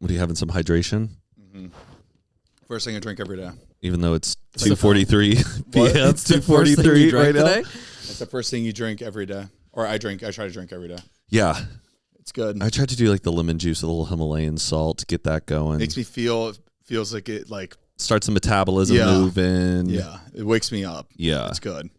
What are you having? Some hydration? Mm-hmm. First thing I drink every day. Even though it's 2:43 p.m. It's the first thing you drank today? It's the first thing you drink every day. Or I try to drink every day. Yeah. It's good. I tried to do like the lemon juice, a little Himalayan salt to get that going. Makes me feels like it like starts the metabolism moving. Yeah. It wakes me up. Yeah. It's good.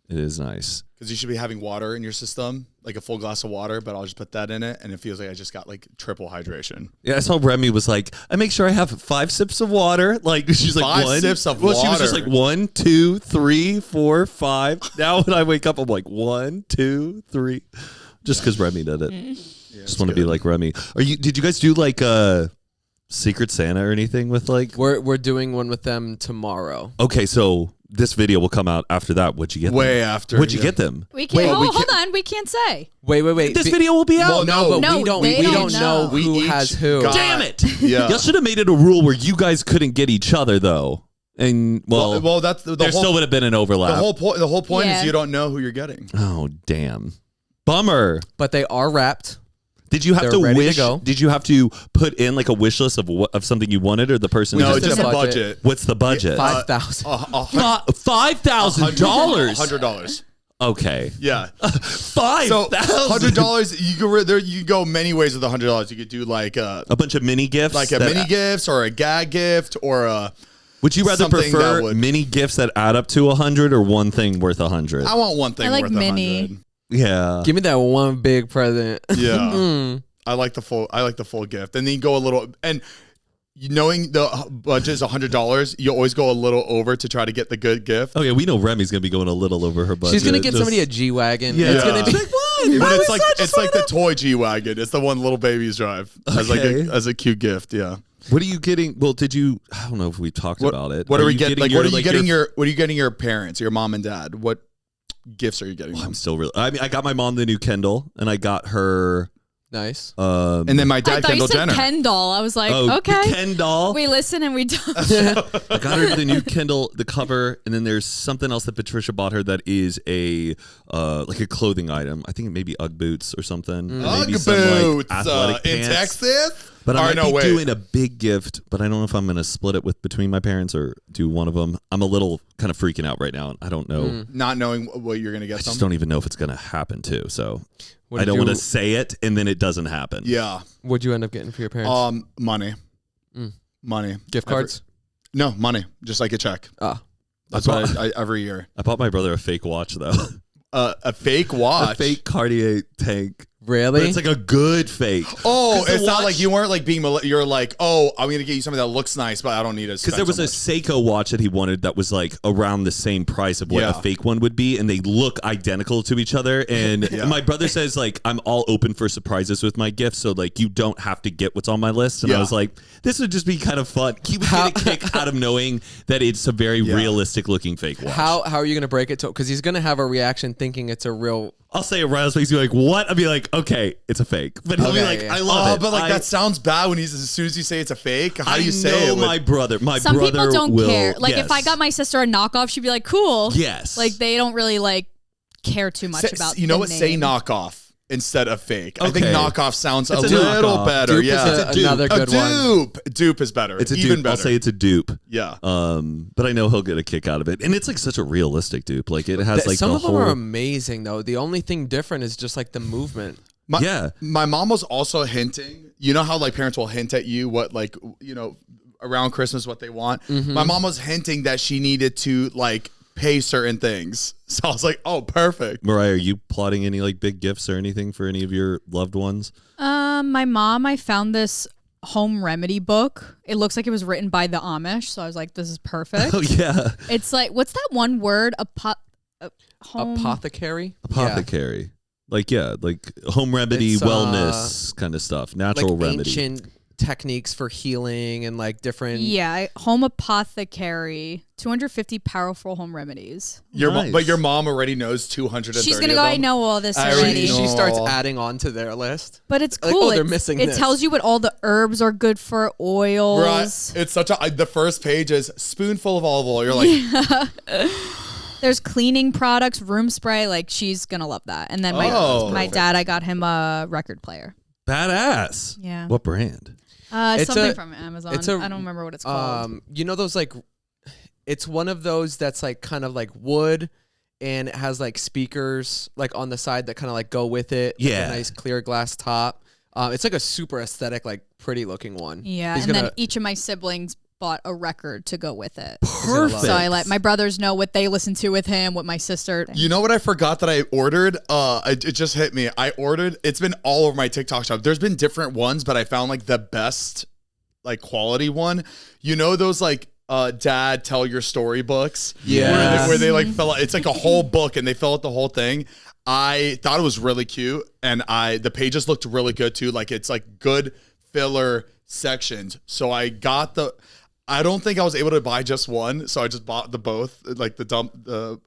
It is nice. Because you should be having water in your system, like a full glass of water, but I'll just put that in it, and it feels like I just got like triple hydration. Yeah, I saw Remy was like, I make sure I have 5 sips of water. Like she's like 5 sips of water. She was just like 1, 2, 3, 4, 5. Now when I wake up, I'm like 1, 2, 3, just because Remy did it. Yeah, just want to be like Remy. Did you guys do like Secret Santa or anything with like? We're doing one with them tomorrow. Okay, so this video will come out after that. What'd you get? Way them? after. What'd you get them? We can't. Hold on. We can't say. Wait. This video will be out. Well, no, but we don't know who has who. Damn it! Yeah. Y'all should have made it a rule where you guys couldn't get each other though. And well, that's there still would have been an overlap. The whole point is you don't know who you're getting. Oh damn, bummer. But they are wrapped. Did you have to wish? Did you have to put in like a wish list of something you wanted, or the person? No, just a budget. What's the budget? $5,000. $5,000. $100. Okay. Yeah. $5,000. So $100. You can go many ways with $100. You could do like a bunch of mini gifts, like a mini gifts or a gag gift or a. Would you rather prefer mini gifts that add up to 100 or one thing worth 100? I want one thing worth 100. Yeah. Give me that one big present. Yeah. I like the full gift. And then you go a little, and knowing the budget is $100, you always go a little over to try to get the good gift. Oh yeah, we know Remy's gonna be going a little over her budget. She's gonna get somebody a G-Wagon. Yeah. It's gonna be like, what? It's like the toy G-Wagon. It's the one little babies drive as a cute gift. Yeah. What are you getting? Well, I don't know if we talked about it. What are we getting? Like, what are you getting your parents, your mom and dad? What gifts are you getting? I'm still really. I mean, I got my mom the new Kindle, and I got her. Nice. And then my dad, Kendall Jenner. Ken doll. I was like, okay. Ken doll. We listen and we don't. I got her the new Kindle, the cover, and then there's something else that Patricia bought her that is a like a clothing item. I think it may be UGG boots or something. UGG boots in pants. Texas. But I might be doing a big gift, but I don't know if I'm going to split it between my parents or do one of them. I'm a little kind of freaking out right now. I don't know. Not knowing what you're going to get. I just don't even know if it's going to happen too. So I don't want to say it and then it doesn't happen. Yeah. What'd you end up getting for your parents? Money. Money. Gift cards? No, money. Just like a check. That's what I every year. I bought my brother a fake watch though. A fake watch? A fake Cartier tank. Really? But it's like a good fake. Oh, it's not like you weren't like being. You're like, oh, I'm gonna get you something that looks nice, but I don't need it. Because there was a Seiko watch that he wanted that was like around the same price of what a fake one would be, and they look identical to each other. And my brother says like I'm all open for surprises with my gifts, so like you don't have to get what's on my list. And I was like, this would just be kind of fun. He would get a kick out of knowing that it's a very realistic looking fake watch. How are you gonna break it to? Because he's gonna have a reaction thinking it's a real. I'll say it right on his face. He'll be like, what? I'll be like, okay, it's a fake. But he'll be like, I love it. But like that sounds bad when as soon as you say it's a fake. How do you say it? My brother. Some people don't care. Like if I got my sister a knockoff, she'd be like, cool. Yes. Like they don't really like care too much about. You know what? Name. Say knockoff instead of fake. Okay. I think knockoff sounds a little better. Dupe is another good one. Dupe is better. It's a even dupe. better. I'll say it's a dupe. Yeah. But I know he'll get a kick out of it, and it's like such a realistic dupe. Like it has like some the of them are amazing though. The only thing different is just like the movement. My mom was also hinting. You know how like parents will hint at you what like around Christmas what they want. Mm-hmm. My mom was hinting that she needed to like pay certain things. So I was like, oh, perfect. Mariah, are you plotting any like big gifts or anything for any of your loved ones? My mom, I found this home remedy book. It looks like it was written by the Amish. So I was like, this is perfect. Oh, yeah. It's like, what's that one word? Apothecary? Apothecary. Yeah. Like home remedy, wellness kind of stuff. Natural like remedy. Ancient techniques for healing and like different. Yeah, home apothecary. 250 powerful home remedies. But your mom already knows 230. She's gonna go. I know all this already. She starts adding on to their list. But it's cool. Like, they're missing. It tells you what all the herbs are good for. Oils. Right. It's such a. The first page is spoonful of olive oil. You're like. There's cleaning products, room spray. Like she's gonna love that. And then my dad, I got him a record player. Badass. Yeah. What brand? Something from Amazon. I don't remember what it's called. You know those like, it's one of those that's like kind of like wood, and it has like speakers like on the side that kind of like go with it. Yeah, like a nice clear glass top. It's like a super aesthetic, like pretty looking one. Yeah, and then each of my siblings bought a record to go with it. Perfect. So I let my brothers know what they listen to with him, what my sister. You know what I forgot that I ordered? It just hit me. I ordered. It's been all over my TikTok shop. There's been different ones, but I found like the best, like quality one. You know those like Dad Tell Your Story books? Yeah. Where they like fill out. It's like a whole book and they fill out the whole thing. I thought it was really cute, and the pages looked really good too. Like it's like good filler sections. So I got I don't think I was able to buy just one, so I just bought the both, like the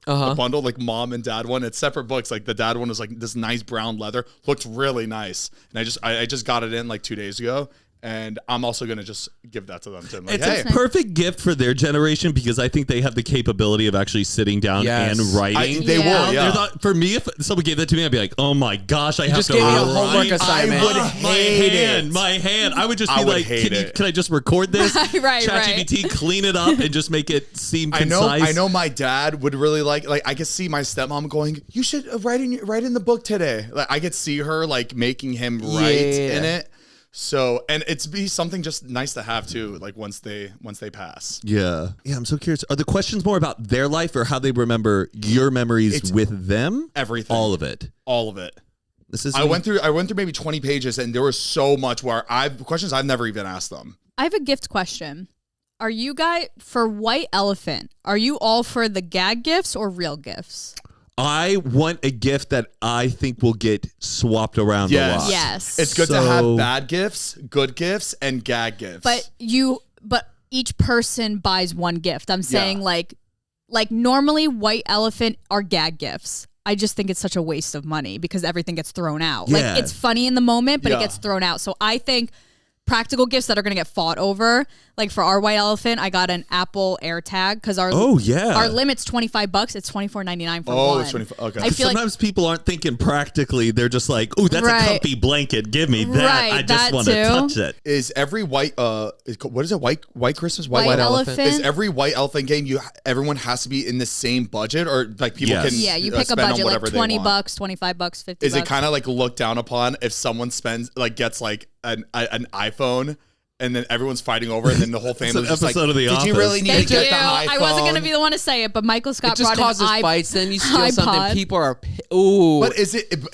bundle, like mom and dad one. It's separate books. Like the dad one was like this nice brown leather, looked really nice, and I just got it in like 2 days ago. And I'm also going to just give that to them too. Like, it's a perfect gift for their generation because I think they have the capability of actually sitting down and writing. They will, yeah. For me, if someone gave that to me, I'd be like, oh my gosh, I have to gave me a write. homework assignment. I would hate it. My hand. I would just be like, can I just record this? Right. ChatGPT, clean it up, and just make it seem concise. I know my dad would really like I could see my stepmom going, you should write in the book today. Like I could see her like making him write in it. So, and it's be something just nice to have too, like once they pass. Yeah. I'm so curious. Are the questions more about their life or how they remember your memories with them? Everything. All of it. I went through maybe 20 pages, and there was so much where questions I've never even asked them. I have a gift question. Are you guys for White Elephant? Are you all for the gag gifts or real gifts? I want a gift that I think will get swapped around a lot. Yes. It's good to have bad gifts, good gifts, and gag gifts. But each person buys one gift. I'm saying like normally White Elephant are gag gifts. I just think it's such a waste of money because everything gets thrown out. Yeah. Like it's funny in the moment, but it gets thrown out. So I think practical gifts that are going to get fought over. Like for our White Elephant, I got an Apple AirTag because our limit's $25. It's $24.99 for one. It's 25. Okay. I feel sometimes people aren't thinking practically. They're just like, "Ooh, that's a comfy blanket. Give me that. Right, I just want to touch it." Is every what is it? White Christmas? White Elephant? Is every White Elephant game? Everyone has to be in the same budget, or like people can? Yeah, you pick a budget like $20, $25, $50. Is it kind of like looked down upon if someone gets like an iPhone? And then everyone's fighting over it, and then the whole family's just like, did you really need to get the iPhone? I wasn't going to be the one to say it, but Michael Scott brought an iPod. It just causes fights, then you steal something, people are, ooh. But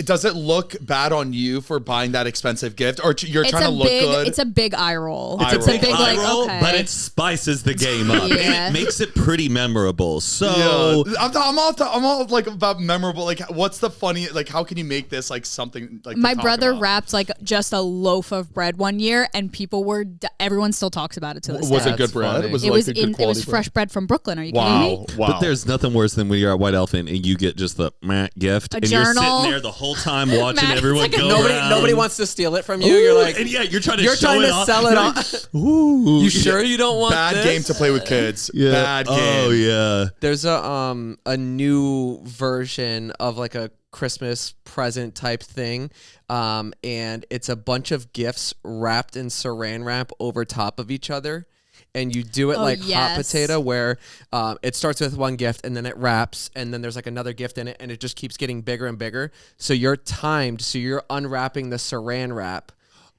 does it look bad on you for buying that expensive gift? Or you're trying to look good? It's a big eye roll. It's a big eye roll, okay. But it spices the game up. And it makes it pretty memorable. So I'm all like about memorable. Like, what's the funny, like, how can you make this like something like my brother wrapped like just a loaf of bread one year, and people were everyone still talks about it to this day. Was it good bread? It was fresh bread from Brooklyn. Are you kidding me? Wow. But there's nothing worse than when you're at White Elephant and you get just the gift, and journal. You're sitting there the whole time watching everyone go around. Nobody wants to steal it from you. Ooh, you're like, and you're trying to sell it off. Ooh, you sure you don't want bad this? Game to play with kids? Yeah. Bad game. Oh yeah. There's a new version of like a Christmas present type thing, and it's a bunch of gifts wrapped in saran wrap over top of each other, and you do it hot potato, where it starts with one gift and then it wraps, and then there's like another gift in it, and it just keeps getting bigger and bigger. So you're timed, so you're unwrapping the saran wrap.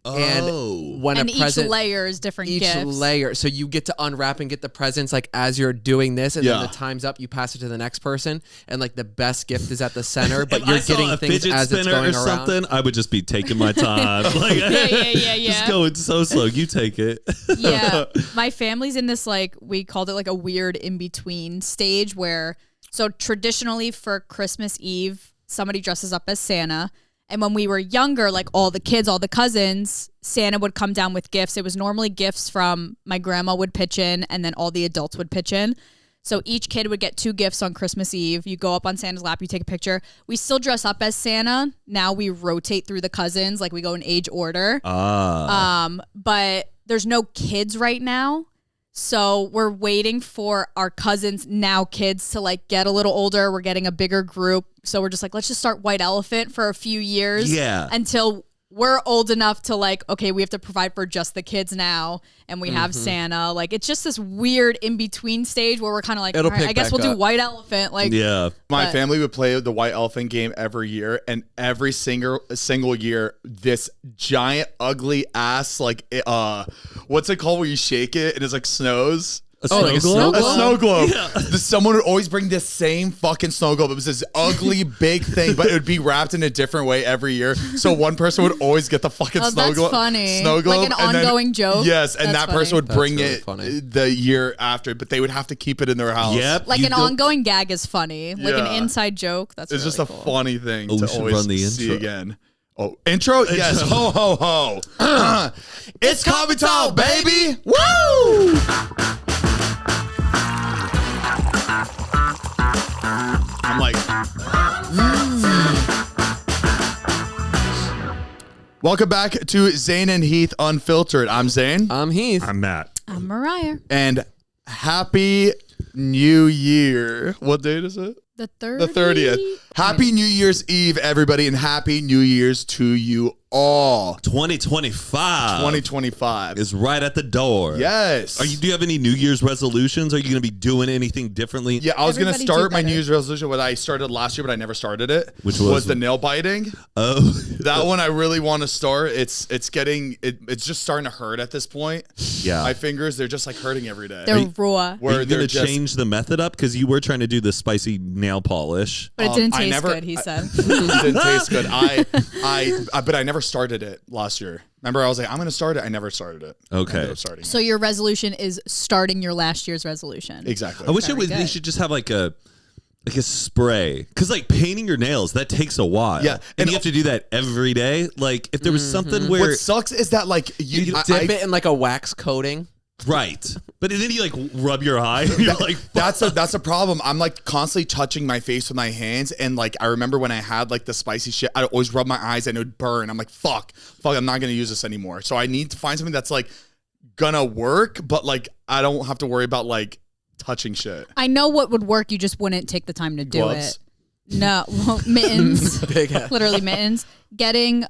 And when each layer is different gifts. Each layer. So you get to unwrap and get the presents like as you're doing this, and then the time's up, you pass it to the next person, and like the best gift is at the center, but you're getting things as it's going around. Something, I would just be taking my time. Like, yeah. Just going so slow. You take it. Yeah. My family's in this, like, we called it like a weird in-between stage where, so traditionally for Christmas Eve, somebody dresses up as Santa. And when we were younger, like all the kids, all the cousins, Santa would come down with gifts. It was normally gifts from my grandma would pitch in, and then all the adults would pitch in. So each kid would get 2 gifts on Christmas Eve. You go up on Santa's lap, you take a picture. We still dress up as Santa. Now we rotate through the cousins, like we go in age order. But there's no kids right now. So we're waiting for our cousins, now kids, to like get a little older. We're getting a bigger group. So we're just like, let's just start White Elephant for a few years. Yeah. Until we're old enough to like, okay, we have to provide for just the kids now, and we have Santa. Like, it's just this weird in between stage where we're kind of like, all right, I guess we'll do white elephant. Like, my family would play the white elephant game every year, and every single year, this giant ugly ass like what's it called where you shake it and it's like snows. A snow globe? Yeah. Someone would always bring this same fucking snow globe. It was this ugly big thing, but it would be wrapped in a different way every year. So one person would always get the fucking snow globe. Funny. Snow globe. Like an ongoing joke. Yes, and that person would bring really it funny. the year after, but they would have to keep it in their house. Yep. Like an ongoing gag is funny. Like an inside joke. That's it's really just a cool. funny thing to we should always run the see intro. again. Oh, intro? Yes. Ho, ho, ho. It's coffee time, baby. Woo! I'm like, Welcome back to Zane and Heath Unfiltered. I'm Zane. I'm Heath. I'm Matt. I'm Mariah. And happy New Year. What date is it? The 30th. The 30th. Happy New Year's Eve, everybody, and happy New Year's to you all. 2025. 2025 is right at the door. Yes. Do you have any New Year's resolutions? Are you going to be doing anything differently? Yeah, I was going to Everybody do start my better. New Year's resolution, what I started last year, but I never started it. Which was was the nail biting. Oh. That one I really want to start. It's just starting to hurt at this point. Yeah. My fingers, they're just like hurting every day. They're raw. Are Where you they're going to just change the method up? Because you were trying to do the spicy nail polish. But it didn't I taste never- good, he said. it didn't taste good. But I never started it last year. Remember, I was like, I'm going to start it. I never started it. Okay. I ended up starting So your resolution is starting your last year's resolution. it. Exactly. I wish Very they good. should just have like a spray. Because like painting your nails, that takes a while. Yeah. And And you have to do that every day. Like if there was something where... What sucks is that like You dip it in like a wax coating. Right. But then you like rub your eye and you're like, that's a problem. I'm like constantly touching my face with my hands, and like I remember when I had like the spicy shit, I'd always rub my eyes and it would burn. I'm like, fuck, I'm not gonna use this anymore. So I need to find something that's like gonna work, but like I don't have to worry about like touching shit. I know what would work. You just wouldn't take the time to do Gloves? it. No, well, mittens. Big ass. Literally mittens. Getting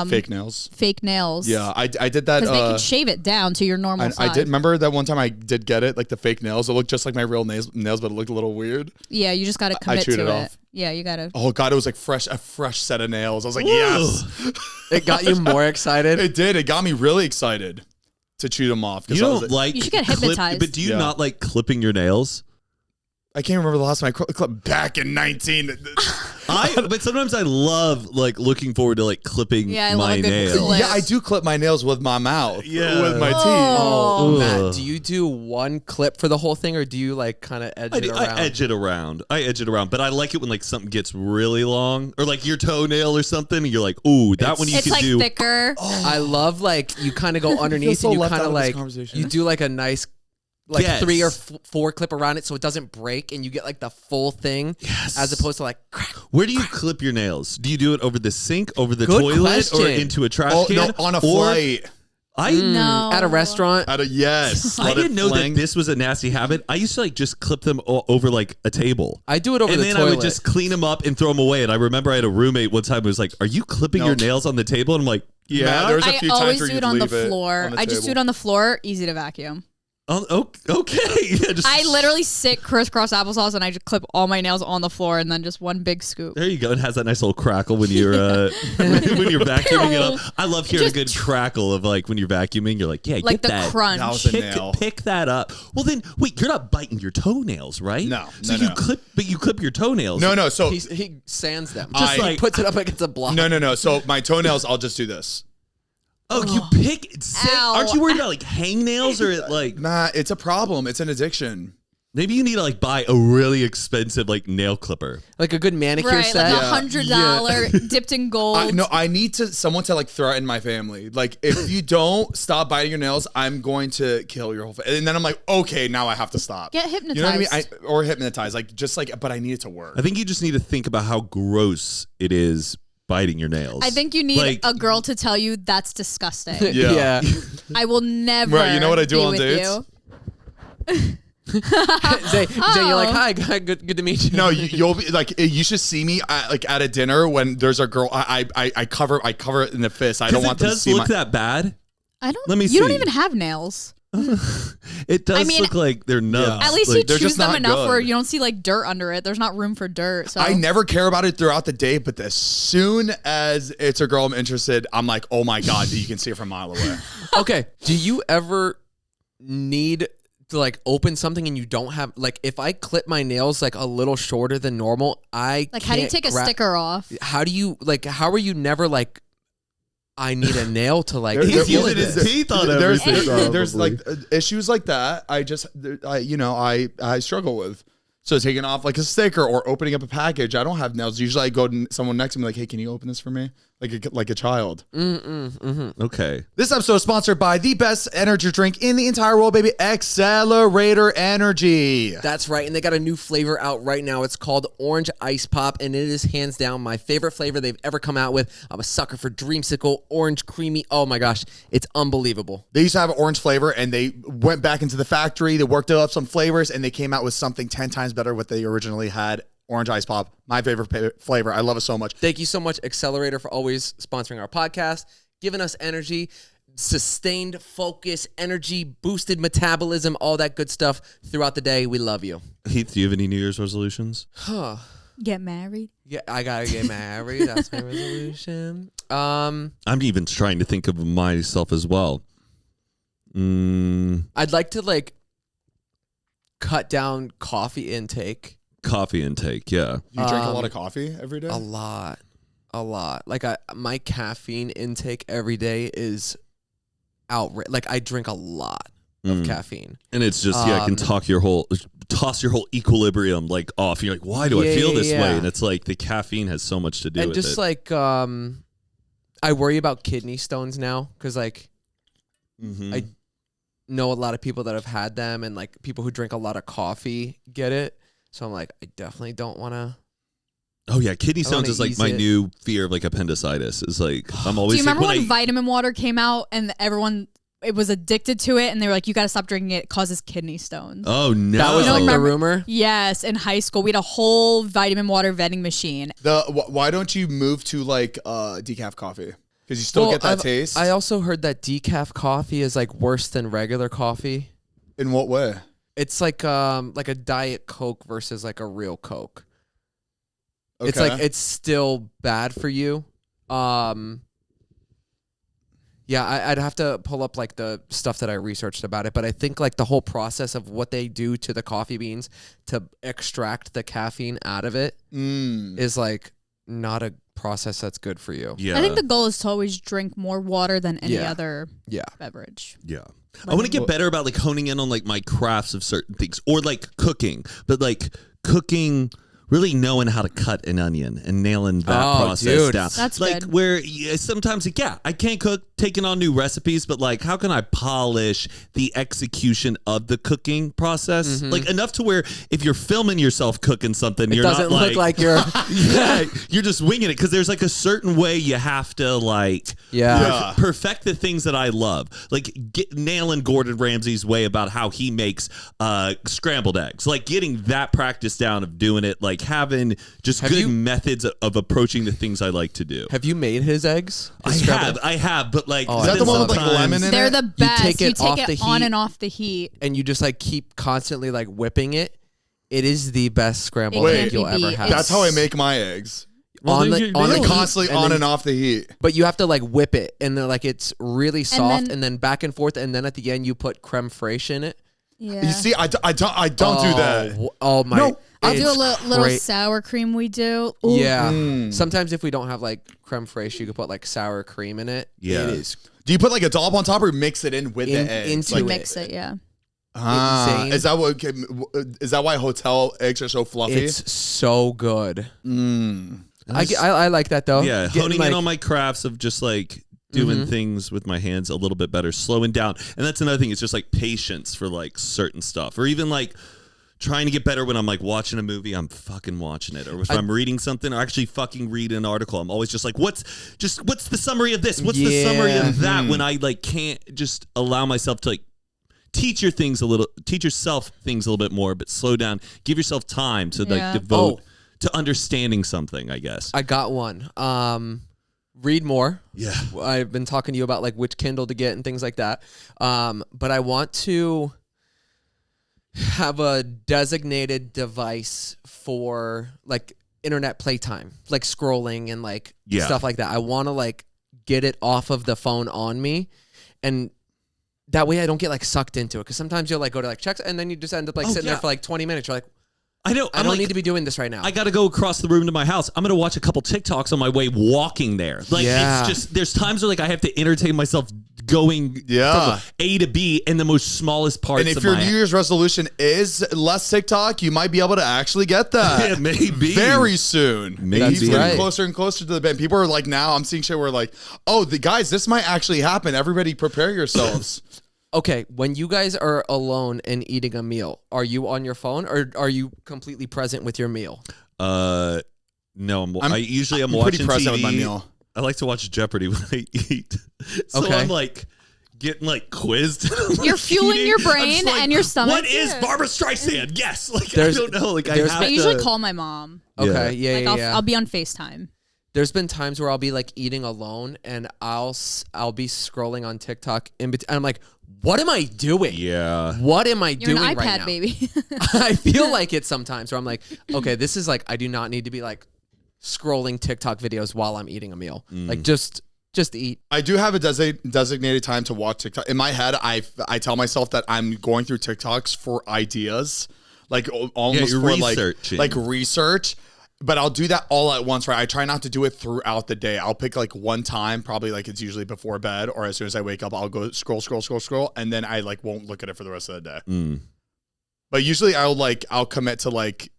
Fake nails. fake nails. Yeah, I did that. Because they can shave it down to your normal size. I did remember that one time I did get it, like the fake nails. It looked just like my real nails, but it looked a little weird. Yeah, you just got to I commit chewed to it it. off. Yeah, you got to. Oh god, it was like a fresh set of nails. I was like, yes. It got you more excited. It did. It got me really excited to chew them off. you don't like... You should get hypnotized. But do you Yeah. not like clipping your nails? I can't remember the last time I clipped back in 19. But sometimes I love like looking forward to like clipping Yeah, I love my a good nails. clip. Yeah, I do clip my nails with my mouth. Yeah. With my teeth. Oh, Ugh. Matt, do you do one clip for the whole thing, or do you like kind of edge it around? I edge it around, but I like it when like something gets really long, or like your toenail or something, and you're like, "Ooh, that one you It's could like do." thicker. I love like you kind of go underneath so and you left kind out of of this like conversation. you do like a nice like Yes. 3 or 4 clip around it so it doesn't break and you get like the full thing as opposed to like crack. Where do you clip your nails? Do you do it over the sink, over the Good toilet, or question. into a trash Oh, can? no, on a Or- flight. No. At a restaurant. Yes. I Let it didn't know fling. that this was a nasty habit. I used to like just clip them over like a table. I do it over And the then toilet. I would just clean them up and throw them away. And I remember I had a roommate one time who was like, "Are you clipping No. your nails on the table?" And I'm like, "Yeah." Matt, there's a I few times always where do you'd it on the leave it floor. on the I just do table. it on the floor. Easy to vacuum. Okay. Yeah, just, I literally sit crisscross applesauce and I just clip all my nails on the floor and then just one big scoop. There you go. It has that nice little crackle when you're when you're vacuuming it up. I love hearing a good crackle of like when you're vacuuming. You're like, yeah, Like get the that. crunch. That was a nail. Pick that up. Well, then wait, you're not biting your toenails, right? No, So no, you no. clip your toenails. No. So he sands them. Just He like- puts it up against a block. no. So my toenails, I'll just do this. Oh, you pick. Ow. Aren't you worried about like hangnails or like Nah, it's a problem. It's an addiction. maybe you need to like buy a really expensive like nail clipper. Like a good manicure Right, set. like $100 dipped in gold. I need someone to like threaten my family. Like, if you don't stop biting your nails, I'm going to kill your whole family. And then I'm like, okay, now I have to stop. Get You know what I mean? hypnotized. Or hypnotized. Like, just like, but I need it to work. I think you just need to think about how gross it is biting your nails. I think you need Like, a girl to tell you that's disgusting. Yeah. I will never Right, you know what I do be on with dates? you. Zane, you're like, hi, good to meet you. No, you'll be like, you should see me at a dinner when there's a girl. I cover it in the fist. I don't want them to see it does look that bad. I don't. Let me see. You don't even have nails. It does look like they're nubs. At least like, you choose them enough where you don't see like dirt under it. There's not room for dirt. So I never care about it throughout the day, but as soon as it's a girl I'm interested, I'm like, oh my God, you can see it from a mile away. Okay. Do you ever need to like open something and you don't have like if I clip my nails like a little shorter than normal, how do you take a sticker off? How do you like how are you never like I need a nail to like he's using his teeth on everything. There's like issues like that. I struggle with. So taking off like a sticker or opening up a package. I don't have nails. Usually I go to someone next to me like, hey, can you open this for me? Like a child. Okay. This episode is sponsored by the best energy drink in the entire world, baby. Accelerator Energy. That's right. And they got a new flavor out right now. It's called Orange Ice Pop. And it is hands down my favorite flavor they've ever come out with. I'm a sucker for Dreamsicle, orange creamy. Oh my gosh. It's unbelievable. They used to have an orange flavor and they went back into the factory. They worked up some flavors and they came out with something 10 times better what they originally had. Orange Ice Pop, my favorite flavor. I love it so much. Thank you so much, Accelerator, for always sponsoring our podcast, giving us energy, sustained focus, energy, boosted metabolism, all that good stuff throughout the day. We love you. Heath, do you have any New Year's resolutions? Get married. Yeah, I gotta get married. That's my resolution. I'm even trying to think of myself as well. I'd like to like cut down coffee intake. Coffee intake, yeah. You drink a lot of coffee every day? A lot. Like my caffeine intake every day is outrageous. Like I drink a lot of caffeine, and it's just it can toss your whole equilibrium like off. You're like, why do I feel this way? And it's like the caffeine has so much to do with it. And just like I worry about kidney stones now because like I know a lot of people that have had them, and like people who drink a lot of coffee get it. So I'm like, I definitely don't want to. Oh yeah, kidney stones is like my new fear of like appendicitis. Is like I'm always. Do you remember when vitamin water came out and everyone it was addicted to it, and they were like, "You got to stop drinking it. It causes kidney stones." Oh no, that was like the rumor. Yes, in high school we had a whole vitamin water vending machine. Why don't you move to like decaf coffee? Because you still get that taste. I also heard that decaf coffee is like worse than regular coffee. In what way? It's like a Diet Coke versus like a real Coke. Okay. It's like it's still bad for you. Yeah, I'd have to pull up like the stuff that I researched about it, but I think like the whole process of what they do to the coffee beans to extract the caffeine out of it is like not a process that's good for you. Yeah, I think the goal is to always drink more water than any other beverage. Yeah. I want to get better about like honing in on like my crafts of certain things or like cooking, but like cooking, really knowing how to cut an onion and nailing that process down. That's like good. Where sometimes like, I can't cook, taking on new recipes, but like how can I polish the execution of the cooking process? Like enough to where if you're filming yourself cooking something, it you're doesn't not look like you're you're just winging it because there's like a certain way you have to like perfect the things that I love. Like nailing Gordon Ramsay's way about how he makes scrambled eggs. Like getting that practice down of doing it, like having just good methods of approaching the things I like to do. Have you made his eggs? I have, but like is that the one with like lemon in it? They're the best. You take it on and off the heat, and you just like keep constantly like whipping it. It is the best scrambled egg you'll ever have. That's how I make my eggs. On the constantly on and off the heat. But you have to like whip it, and then like it's really soft, and then back and forth, and then at the end you put creme fraiche in it. Yeah. You see, I don't do that. Oh my! No. I'll do a little sour cream we do. Ooh. Yeah. Sometimes if we don't have like creme fraiche, you could put like sour cream in it. Yeah. It is. Do you put like a dollop on top or mix it in with the eggs? Into mix it, yeah. Is that why hotel eggs are so fluffy? It's so good. I like that though. Yeah, honing in on my crafts of just like doing things with my hands a little bit better, slowing down. And that's another thing. It's just like patience for like certain stuff, or even like trying to get better when I'm like watching a movie, I'm fucking watching it. Or if I'm reading something, or actually fucking read an article, I'm always just like, what's the summary of this? What's the summary of that? When I like can't just allow myself to like teach yourself things a little bit more, but slow down. Give yourself time to like devote to understanding something, I guess. I got one. Read more. Yeah. I've been talking to you about like which Kindle to get and things like that. But I want to have a designated device for like internet playtime, like scrolling and like stuff like that. I want to like get it off of the phone on me, and that way I don't get like sucked into it. Because sometimes you'll like go to like checks, and then you just end up like sitting there for like 20 minutes. You're like, I don't need to be doing this right now. I got to go across the room to my house. I'm going to watch a couple TikToks on my way walking there. Like it's just, there's times where like I have to entertain myself going from A to B in the most smallest parts of my... And if your New Year's resolution is less TikTok, you might be able to actually get that. Yeah, maybe. Very soon. Maybe. He's getting closer and closer to the band. People are like, now I'm seeing shit where like, oh, the guys, this might actually happen. Everybody prepare yourselves. Okay, when you guys are alone and eating a meal, are you on your phone or are you completely present with your meal? No, I'm watching pretty present TV. with my meal. I like to watch Jeopardy when I eat. So I'm like getting like quizzed. You're fueling your brain like, and your stomach. What is Barbara Streisand? Yes. Like I don't know. Like I usually call my mom. Okay, yeah. I'll be on FaceTime. There's been times where I'll be like eating alone and I'll be scrolling on TikTok and I'm like, what am I doing? Yeah. What am I doing right now? You're an iPad baby. I feel like it sometimes where I'm like, okay, this is like, I do not need to be like scrolling TikTok videos while I'm eating a meal. Like just eat. I do have a designated time to watch TikTok. In my head, I tell myself that I'm going through TikToks for ideas, like almost for like research. But I'll do that all at once, right? I try not to do it throughout the day. I'll pick like one time, probably like it's usually before bed or as soon as I wake up, I'll go scroll. And then I like won't look at it for the rest of the day. But usually I'll commit to like,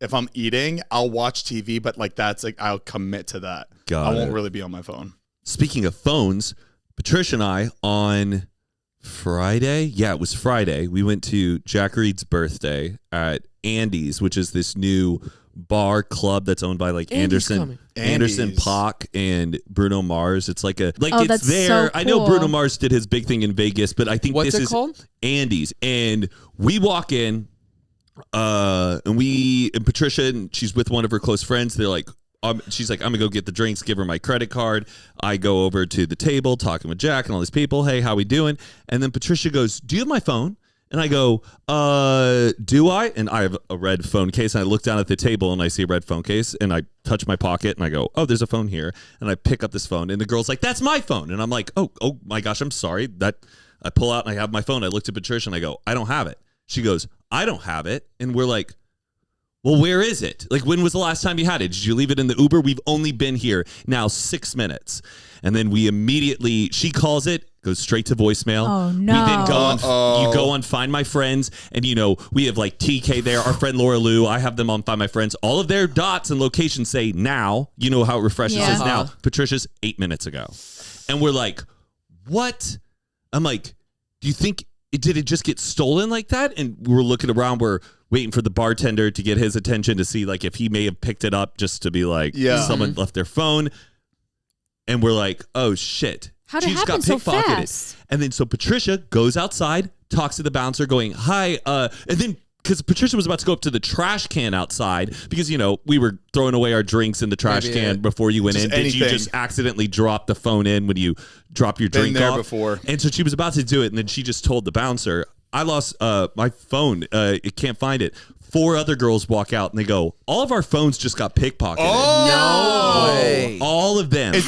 if I'm eating, I'll watch TV, but like that's like, I'll commit to that. I won't really be on my phone. Speaking of phones, Patricia and I on Friday, it was Friday, we went to Jack Reed's birthday at Andy's, which is this new bar club that's owned by like Anderson .Paak and Bruno Mars. It's like it's there. So cool. I know Bruno Mars did his big thing in Vegas, but I think What's this it is called? Andy's. And we walk in, and Patricia, and she's with one of her close friends. They're like, she's like, I'm gonna go get the drinks, give her my credit card. I go over to the table talking with Jack and all these people. Hey, how we doing? And then Patricia goes, do you have my phone? And I go, do I? And I have a red phone case. And I look down at the table and I see a red phone case. And I touch my pocket and I go, oh, there's a phone here. And I pick up this phone. And the girl's like, that's my phone. And I'm like, oh my gosh, I'm sorry. I pull out and I have my phone. I looked at Patricia and I go, I don't have it. She goes, I don't have it. And we're like, well, where is it? Like, when was the last time you had it? Did you leave it in the Uber? We've only been here now 6 minutes. And then she calls it, goes straight to voicemail. Oh, no. We then you go on Find My Friends, and, we have like TK there, our friend Laura Lou. I have them on Find My Friends. All of their dots and locations say now. You know how it refreshes says now. Patricia's 8 minutes ago. And we're like, what? I'm like, do you think, did it just get stolen like that? And we're looking around, we're waiting for the bartender to get his attention to see like if he may have picked it up just to be like, someone left their phone. And we're like, oh shit. How did it happen so fast? And then so Patricia goes outside, talks to the bouncer going, hi. And then because Patricia was about to go up to the trash can outside because, we were throwing away our drinks in the trash can before you went in. Did you just accidentally drop the phone in when you drop your drink there off? Before. And so she was about to do it. And then she just told the bouncer, I lost my phone. It can't find it. 4 other girls walk out and they go, all of our phones just got pickpocketed. Oh, no way. All of them. Is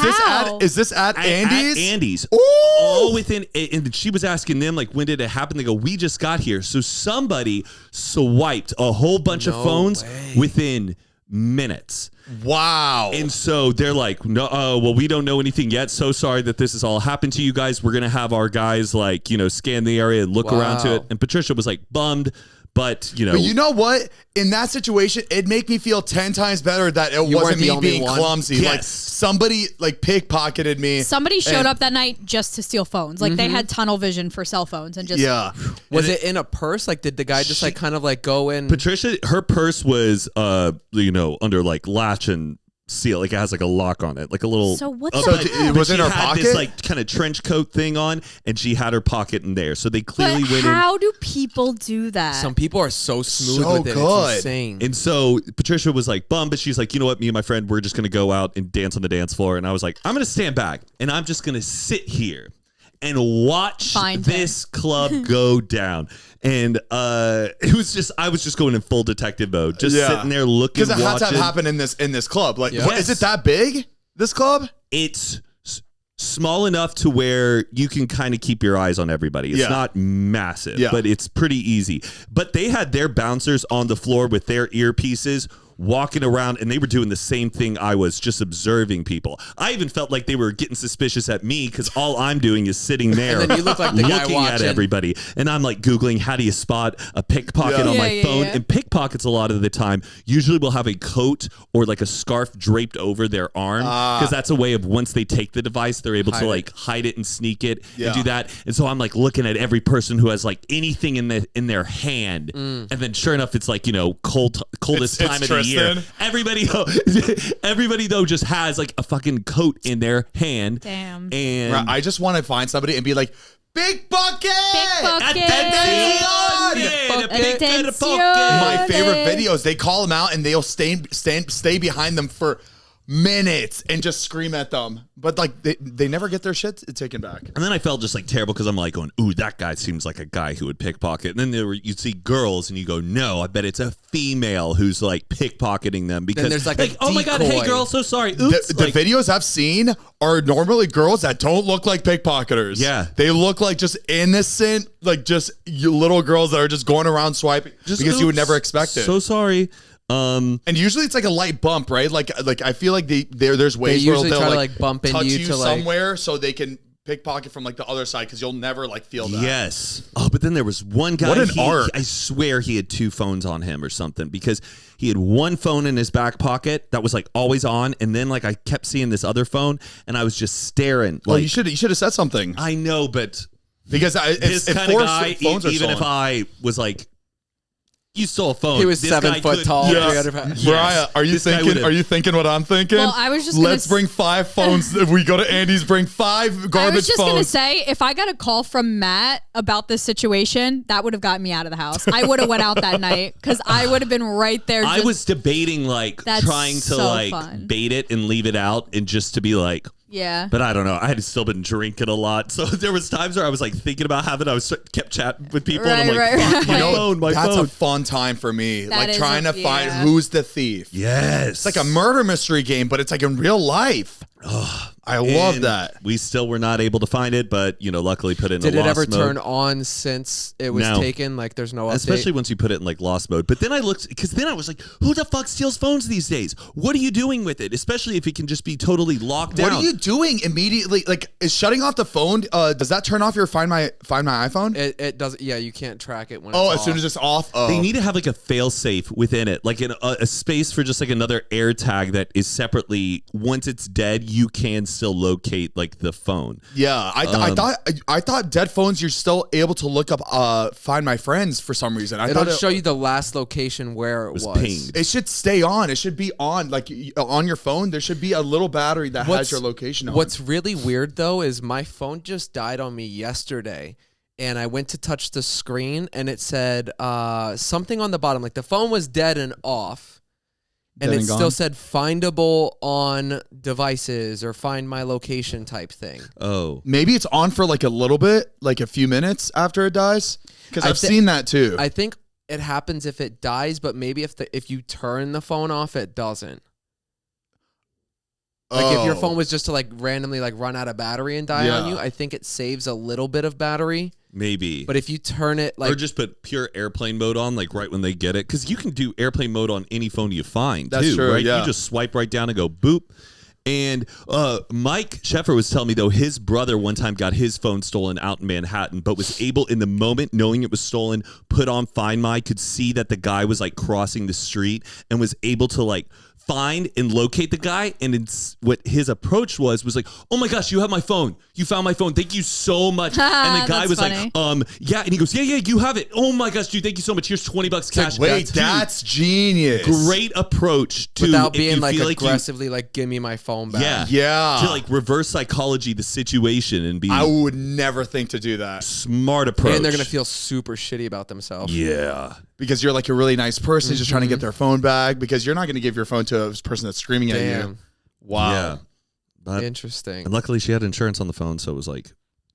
this at Andy's? At Andy's. Ooh. All within, and she was asking them, like, when did it happen? They go, we just got here. So somebody swiped a whole bunch of phones within minutes. Wow. And so they're like, no, well, we don't know anything yet. So sorry that this has all happened to you guys. We're going to have our guys like, scan the area and look around to it. And Patricia was like bummed. But you know what? In that situation, it'd make me feel 10 times better that it wasn't me being clumsy. Yes. Like somebody like pickpocketed me. Somebody showed up that night just to steal phones. Like they had tunnel vision for cell phones and just Was it in a purse? Like did the guy just like kind of like go in? Patricia, her purse was under like latch and seal. Like it has like a lock on it, like a little. So what? So it was in her had pocket. This like kind of trench coat thing on, and she had her pocket in there. So they clearly But went in. how do people do that? Some people are so smooth So with it. good. It's insane. And so Patricia was like bummed, but she's like, you know what, me and my friend, we're just gonna go out and dance on the dance floor. And I was like, I'm gonna stand back and I'm just gonna sit here and watch this club go down. And it was just, I was just going in full detective mode, just sitting there looking. Because it had to have happened in this club. Like, Yeah. is it that big? This club? It's small enough to where you can kind of keep your eyes on everybody. It's not massive, but it's pretty easy. But they had their bouncers on the floor with their earpieces walking around, and they were doing the same thing I was, just observing people. I even felt like they were getting suspicious at me because all I'm doing is sitting there And then you look like the guy looking at watching. everybody. And I'm like Googling, how do you spot a pickpocket on my phone? And pickpockets a lot of the time usually will have a coat or like a scarf draped over their arm because that's a way of, once they take the device, they're able to like hide it and sneak it and do that. And so I'm like looking at every person who has like anything in their hand. And then sure enough, it's like, you know, coldest time of the year. Everybody though just has like a fucking coat in their hand. Damn. And I just want to find somebody and be like, big bucket! Attention! My favorite videos, they call them out and they'll stay behind them for minutes and just scream at them. But like they never get their shit taken back. And then I felt just like terrible because I'm like going, ooh, that guy seems like a guy who would pickpocket. And then you'd see girls and you go, no, I bet it's a female who's like pickpocketing them because there's like a oh my God, hey decoy. girl, so sorry. Oops. The videos I've seen are normally girls that don't look like pickpocketers. Yeah. They look like just innocent, like just little girls that are just going around swiping because you would never expect it. So sorry. And usually it's like a light bump, right? Like I feel like there's ways where usually they'll try to, like bump into touch you you to, like- somewhere so they can pickpocket from like the other side because you'll never like feel that. Yes. Oh, but then there was one guy. What an art. I swear he had two phones on him or something because he had one phone in his back pocket that was like always on, and then like I kept seeing this other phone, and I was just staring. Like, you should have said something I know, but because this if kind of four guy, phones are even if stolen- I was like, you stole a phone. He was this 7 guy foot could- tall, Yes. 300 pounds. Mariah, are you This guy thinking? would've- Are you thinking what I'm thinking? Well, I was just gonna let's bring 5 phones. If we go to Andy's, bring 5 garbage I was just gonna phones. say, if I got a call from Matt about this situation, that would have gotten me out of the house. I would have went out that night because I would have been right there. I was debating like That's trying to so like fun. bait it and leave it out and just to be like, yeah. but I don't know. I had still been drinking a lot, so there was times where I was like thinking about having. I was kept chatting with people, and I'm like, "Fuck, my phone, my That's phone." a fun time for me. That like is trying to find yeah. who's the thief. Yes, It's like a murder mystery game, but it's like in real life. I love And that. We still were not able to find it, but luckily put it in Did a it lost ever mode. turn on since it was No. taken? Like, there's no update. Especially once you put it in like lost mode. But then I looked, because then I was like, who the fuck steals phones these days? What are you doing with it? Especially if it can just be totally locked down. What are you doing immediately? Like, is shutting off the phone? Does that turn off your Find My iPhone? It doesn't. Yeah, you can't track it when. It's As soon off. as it's off. Oh. They need to have like a fail safe within it, like a space for just like another air tag that is separately. Once it's dead, you can still locate like the phone. Yeah, I thought dead phones you're still able to look up Find My Friends for some reason. I It'll thought show you the last location where it was. pinged. it should stay on. It should be on. Like on your phone, there should be a little battery that has your location on. What's really weird though is my phone just died on me yesterday, and I went to touch the screen and it said something on the bottom, like the phone was dead and off. And Dead it and still gone? said findable on devices or find my location type thing. Oh, Maybe it's on for like a little bit, like a few minutes after it dies? Because I've seen that too. I think it happens if it dies, but maybe if you turn the phone off, it doesn't. Like if your phone was just to like randomly like run out of battery and die on Yeah. you, I think it saves a little bit of battery. maybe. But if you turn it like or just put pure airplane mode on, like right when they get it, because you can do airplane mode on any phone you find That's too, true, right? yeah. You just swipe right down and go boop, And Mike Sheffer was telling me, though, his brother one time got his phone stolen out in Manhattan, but was able in the moment, knowing it was stolen, put on Find My, could see that the guy was like crossing the street and was able to like find and locate the guy. And what his approach was like, oh my gosh, you have my phone. You found my phone. Thank you so much. And the guy was funny. like, yeah. And he goes, yeah, you have it. Oh my gosh, dude, thank you so much. Here's $20 cash. Wait, that's genius. Great approach to without being like feel aggressively like give me my phone back. Yeah. To like reverse psychology the situation and be. I would never think to do that. Smart approach. And they're gonna feel super shitty about themselves. Yeah. Because you're like a really nice person just trying to get their phone back, because you're not going to give your phone to a person that's screaming at you. Wow. Yeah. But, Interesting. and luckily she had insurance on the phone, so it was like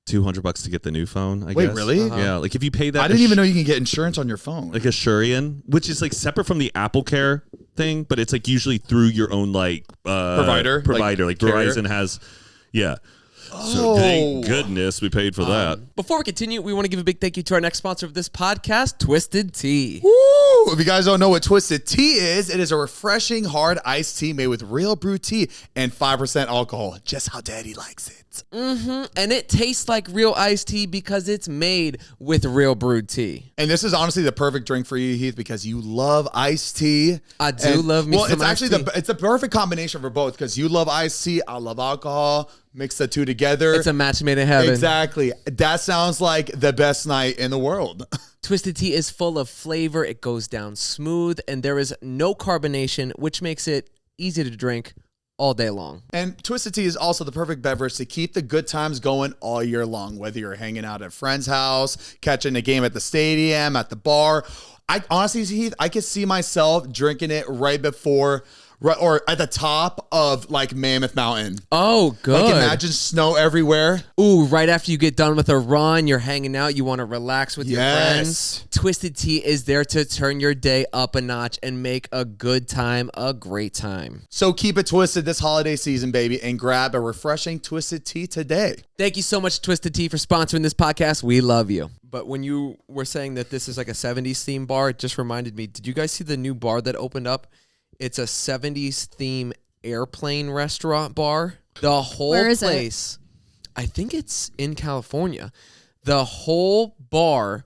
$200 to get the new phone, I guess. Wait, really? Yeah. Like if you pay that. I didn't even know you can get insurance on your phone. Like Assurian, which is like separate from the Apple Care thing, but it's like usually through your own like Provider, like carrier? Verizon has. Yeah. So thank goodness we paid for that. Before we continue, we want to give a big thank you to our next sponsor of this podcast, Twisted Tea. Woo! If you guys don't know what Twisted Tea is, it is a refreshing hard iced tea made with real brewed tea and 5% alcohol, just how Daddy likes it. And it tastes like real iced tea because it's made with real brewed tea. And this is honestly the perfect drink for you, Heath, because you love iced tea. I do love me some it's iced actually tea. it's the perfect combination for both, because you love iced tea, I love alcohol. Mix the two together. It's a match made in heaven. Exactly. That sounds like the best night in the world. Twisted Tea is full of flavor. It goes down smooth, and there is no carbonation, which makes it easy to drink all day long. And Twisted Tea is also the perfect beverage to keep the good times going all year long, whether you're hanging out at a friend's house, catching a game at the stadium, at the bar. I honestly, Heath, I could see myself drinking it right before or at the top of like Mammoth Mountain. Oh, good. Like imagine snow everywhere. Ooh, right after you get done with a run, you're hanging out, you want to relax with your friends. Twisted Tea is there to turn your day up a notch and make a good time a great time. So keep it twisted this holiday season, baby, and grab a refreshing Twisted Tea today. Thank you so much, Twisted Tea, for sponsoring this podcast. We love you. But when you were saying that this is like a 70s theme bar, it just reminded me, did you guys see the new bar that opened up? It's a 70s theme airplane restaurant bar. The whole place, I think it's in California. The whole bar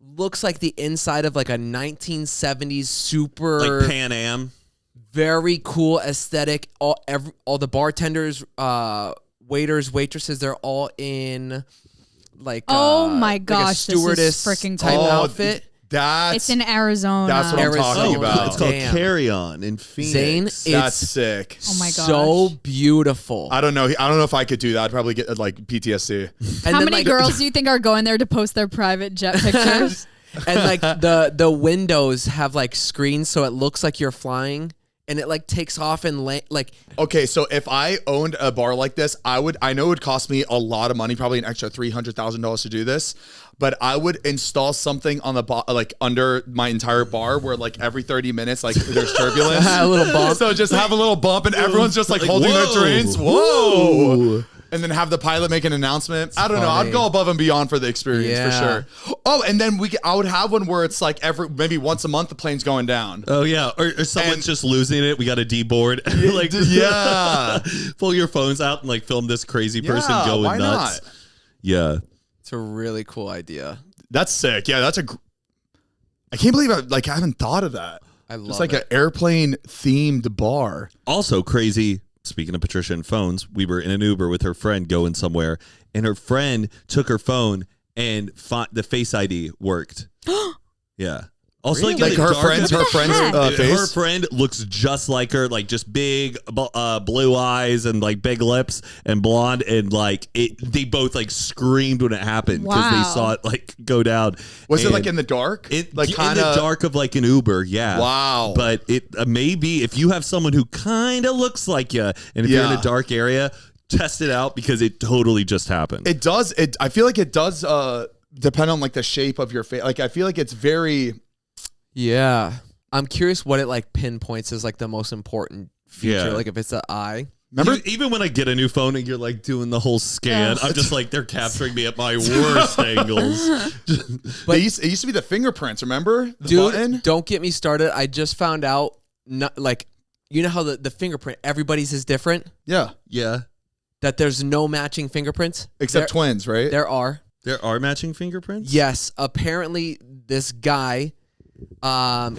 looks like the inside of like a 1970s super like Pan Am. Very cool aesthetic. All the bartenders, waiters, waitresses, they're all in like my gosh, like a stewardess this is freaking type cool. outfit. It's in Arizona. That's what I'm talking about. It's called Damn. Carry On in Phoenix. Zane, That's it's sick. Oh my gosh. so beautiful. I don't know if I could do that. I'd probably get like PTSD. And How then, many like, girls do you think are going there to post their private jet pictures? And like the windows have like screens, so it looks like you're flying, and it like takes off and like. Okay, so if I owned a bar like this, I know it would cost me a lot of money, probably an extra $300,000 to do this. But I would install something on the like under my entire bar where like every 30 minutes like there's turbulence, A little bump. So just have a little bump and everyone's just like holding their drinks. Whoa. And then have the pilot make an announcement. I don't know. I'd go above and beyond for the experience for sure. Oh, and then I would have one where it's like maybe once a month the plane's going down. Oh yeah, or someone's just losing it. We got a D-board. Like pull your phones out and like film this crazy person going why nuts. Not? Yeah. It's a really cool idea. That's sick. Yeah, I can't believe I haven't thought of that. I love it's like it. an airplane themed bar. Also crazy. Speaking of Patricia and phones, we were in an Uber with her friend going somewhere, and her friend took her phone and the Face ID worked. Yeah. Also, Really? like, Like her friend's face? her friend looks just like her, like just big blue eyes and like big lips and blonde, and like they both like screamed when it happened because they saw it like go down. Was it like in the dark? Like in the dark of like an Uber, yeah. Wow. But it maybe if you have someone who kind of looks like you, and if you're in a dark area, test it out because it totally just happened. It does. I feel like it does depend on like the shape of your face. Like I feel like it's very. Yeah. I'm curious what it like pinpoints as like the most important feature. Yeah. like if it's the eye. Remember, even when I get a new phone and you're like doing the whole scan, I'm just like, they're capturing me at my worst angles. but it used to be the fingerprints. Remember, the Dude, button? don't get me started. I just found out, like you know how the fingerprint, everybody's is different? Yeah. Yeah. That there's no matching fingerprints? Except twins, right? There are. There are matching fingerprints? Yes. Apparently, this guy,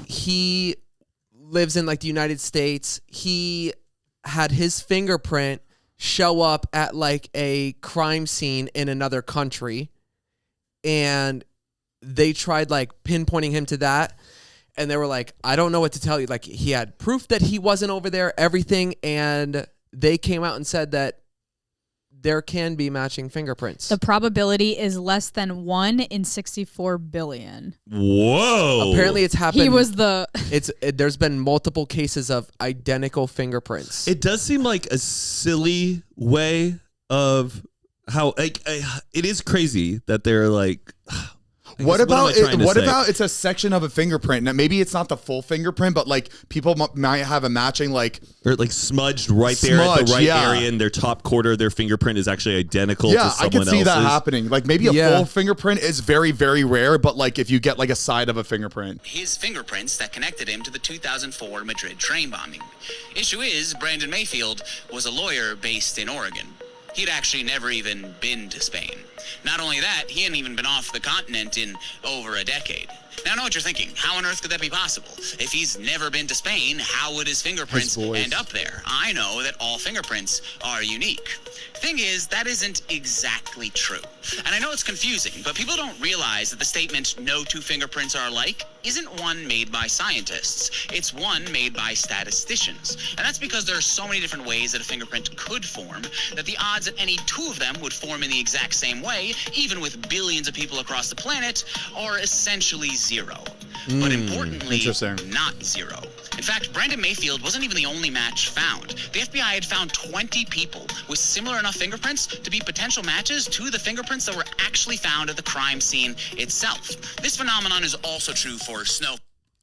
he lives in like the United States. He had his fingerprint show up at like a crime scene in another country. And they tried like pinpointing him to that. And they were like, I don't know what to tell you. Like, he had proof that he wasn't over there, everything. And they came out and said that there can be matching fingerprints. The probability is less than 1 in 64 billion. Whoa. Apparently it's happened. He was the... There's been multiple cases of identical fingerprints. It does seem like a silly way of how, like, it is crazy that they're like... What about it's a section of a fingerprint? Now, maybe it's not the full fingerprint, but like people might have a matching like or like smudged right there at the right area, and their top quarter of their fingerprint is actually identical to someone else's. I could see that happening. Like maybe a full fingerprint is very, very rare, but like if you get like a side of a fingerprint. His fingerprints that connected him to the 2004 Madrid train bombing. Issue is, Brandon Mayfield was a lawyer based in Oregon. He'd actually never even been to Spain. Not only that, he hadn't even been off the continent in over a decade. Now I know what you're thinking. How on earth could that be possible? If he's never been to Spain, how would his fingerprints end up there? I know that all fingerprints are unique. Thing is, that isn't exactly true. And I know it's confusing, but people don't realize that the statement, no two fingerprints are alike, isn't one made by scientists. It's one made by statisticians. And that's because there are so many different ways that a fingerprint could form that the odds that any two of them would form in the exact same way, even with billions of people across the planet, are essentially zero. But importantly, not zero. In fact, Brandon Mayfield wasn't even the only match found. The FBI had found 20 people with similar enough fingerprints to be potential matches to the fingerprints that were actually found at the crime scene itself. This phenomenon is also true for snow.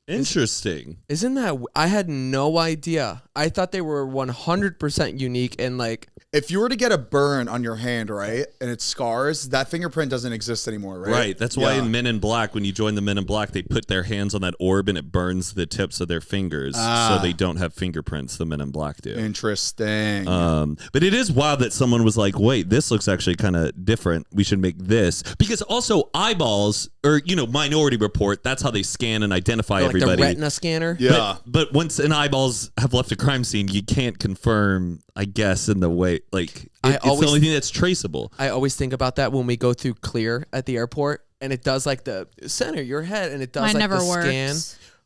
Interesting. Isn't that... I had no idea. I thought they were 100% unique and like... If you were to get a burn on your hand, right, and it scars, that fingerprint doesn't exist anymore, right? Right. That's why in Men in Black, when you join the Men in Black, they put their hands on that orb and it burns the tips of their fingers so they don't have fingerprints, the Men in Black do. Interesting. But it is wild that someone was like, wait, this looks actually kind of different. We should make this. Because also eyeballs, or, Minority Report, that's how they scan and identify like everybody. The retina scanner? Yeah. But once an eyeballs have left a crime scene, you can't confirm, I guess, in the way, like, it's the only thing that's traceable. I always think about that when we go through Clear at the airport, and it does like the center your head, and it does like the scan.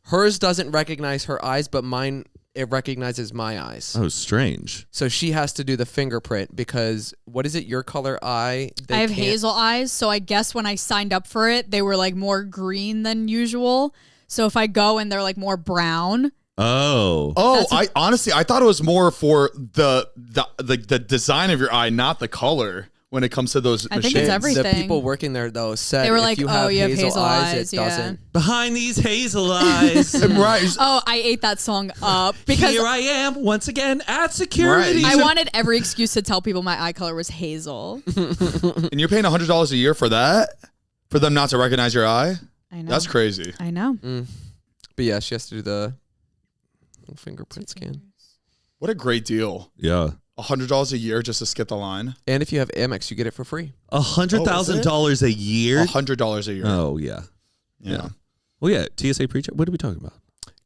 Hers doesn't recognize her eyes, but mine, it recognizes my eyes. Oh, strange. So she has to do the fingerprint because, what is it, your color eye? I have hazel eyes, so I guess when I signed up for it, they were like more green than usual. So if I go and they're like more brown... I honestly, I thought it was more for the design of your eye, not the color. When it comes to those machines. Think it's everything. The people working there though said they were if like, you have hazel eyes, it doesn't. Behind these hazel eyes, right? Oh, I ate that song up because here I am once again at security. Right. I wanted every excuse to tell people my eye color was hazel. And you're paying $100 a year for that? For them not to recognize your eye? I know. That's crazy. I know. But yeah, she has to do the fingerprint scan. What a great deal. Yeah. $100 a year just to skip the line. And if you have Amex, you get it for free. $100,000 a year? $100 a year. Oh, yeah. Yeah. Well, yeah. TSA pre-check. What are we talking about?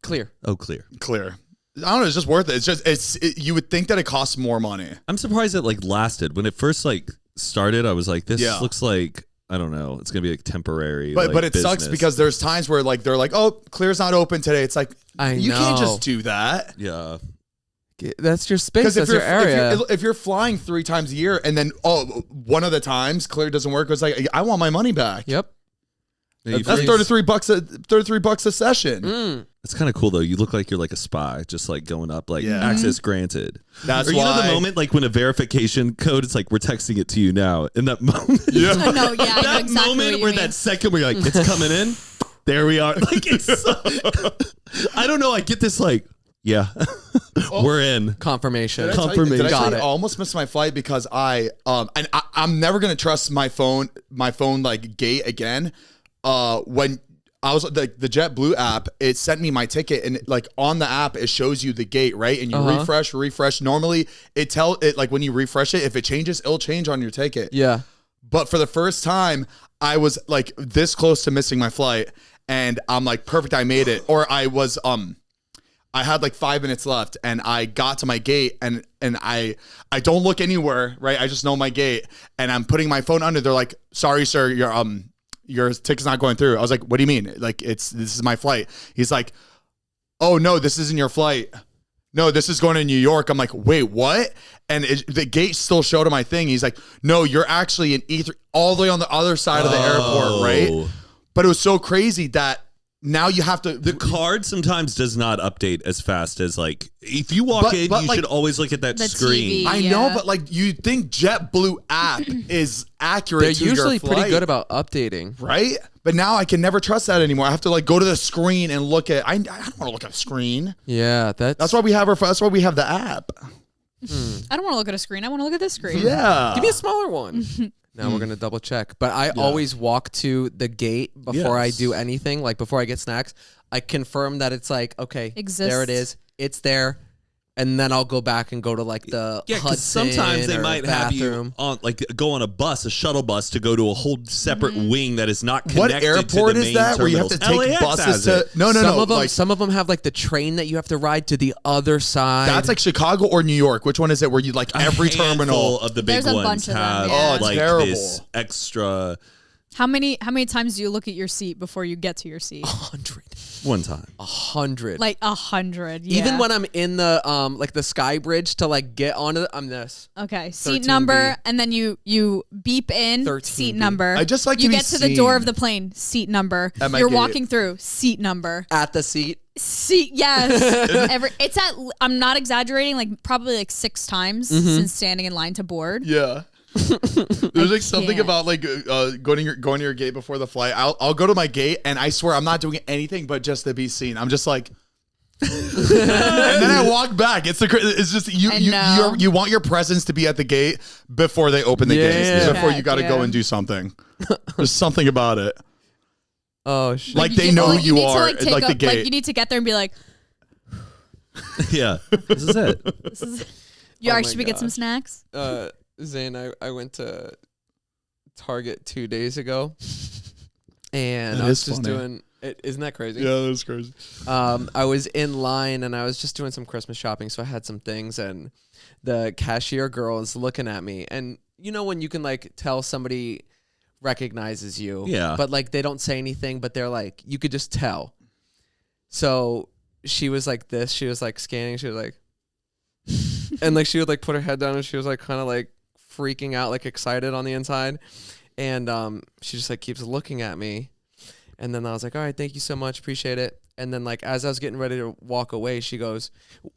Clear. Oh, clear. I don't know. It's just worth it. You would think that it costs more money. I'm surprised it lasted. When it first started, I was like, this looks like, I don't know. It's going to be temporary. But it business. sucks because there's times where they're like, oh, Clear's not open today. It's like, you can't just do that. Yeah. That's your space. That's your area. If you're flying 3 times a year and then one of the times Clear doesn't work, it's like I want my money back. Yep. That's $33 a session. It's kind of cool though. You look like you're like a spy, just going up, access granted. That's why. The moment when a verification code, it's like we're texting it to you now. In that moment, I know exactly moment where that second where you're like, it's coming in. There we are. I don't know. I get this yeah, we're in. Confirmation. Did I almost missed my flight because I'm never gonna trust my phone gate again. When I was like the JetBlue app. It sent me my ticket, and like on the app, it shows you the gate, right? And you refresh. Normally, it like when you refresh it, if it changes, it'll change on your ticket. Yeah. But for the first time, I was like this close to missing my flight, and I'm like, perfect, I made it. Or I was I had like 5 minutes left, and I got to my gate, and I don't look anywhere, right? I just know my gate, and I'm putting my phone under. They're like, sorry, sir, your ticket's not going through. I was like, what do you mean? Like, this is my flight. He's like, oh no, this isn't your flight. No, this is going to New York. I'm like, wait, what? And the gate still showed on my thing. He's like, no, you're actually in E3, all the way on the other side of the airport, right? But it was so crazy that now you have to. The card sometimes does not update as fast as like if you walk in, you should always look at that screen. TV, I know, but like you think JetBlue app is accurate. They're to your usually flight, pretty good about updating, right? But now I can never trust that anymore. I have to like go to the screen and look at. I don't want to look at a screen. Yeah, that's why we have That's why we have the app. I don't want to look at a screen. I want to look at this screen. Yeah, give me a smaller one. Now we're gonna double check. But I always walk to the gate before I do anything. Like before I get snacks, I confirm that it's like okay, there it is. It's there. And then I'll go back and go to like the Hudson sometimes they might have you on like go on a shuttle bus to go to a whole separate wing that is not connected. What airport to the is that? terminals. Where you have to take LAX buses to? No. Some of them have like the train that you have to ride to the other side. That's like Chicago or New York. Which one is it? Where you like every terminal of the big There's a ones bunch of them, have yeah. like terrible. this extra. How many times do you look at your seat before you get to your seat? 100. One time. 100. Like 100. Yeah. Even when I'm in the like the sky bridge to like get onto I'm this. Okay, seat 13B. number, and then you beep in 13B. seat number. I just like you to be get to the door seen. of the plane, seat number. At my You're gate. walking through, seat number. At the seat. Seat, yes. It's at. I'm not exaggerating. Like probably like 6 times since standing in line to board. Yeah. There's like something can't. about like going to your gate before the flight. I'll go to my gate and I swear I'm not doing anything but just to be seen. I'm just like, and then I walk back. It's just you want your presence to be at the gate before they open the gates. Before you got to go and do something. There's something about it. Oh shit! Like they know who you are. Like Like the gate. Like you need to get there and be like, Yeah, this is it. You Oh are. my Should we get some gosh. snacks? Zane, I went to Target 2 days ago, and I was just doing. Isn't that crazy? Yeah, that's crazy. I was in line and I was just doing some Christmas shopping, so I had some things, and the cashier girl is looking at me, and you know when you can like tell somebody recognizes you, but like they don't say anything, but they're like you could just tell. So she was like this. She was like scanning. She was like, and like she would like put her head down, and she was like kind of like freaking out, like excited on the inside, and she just like keeps looking at me. And then I was like, all right, thank you so much. Appreciate it. And then like, as I was getting ready to walk away, she goes,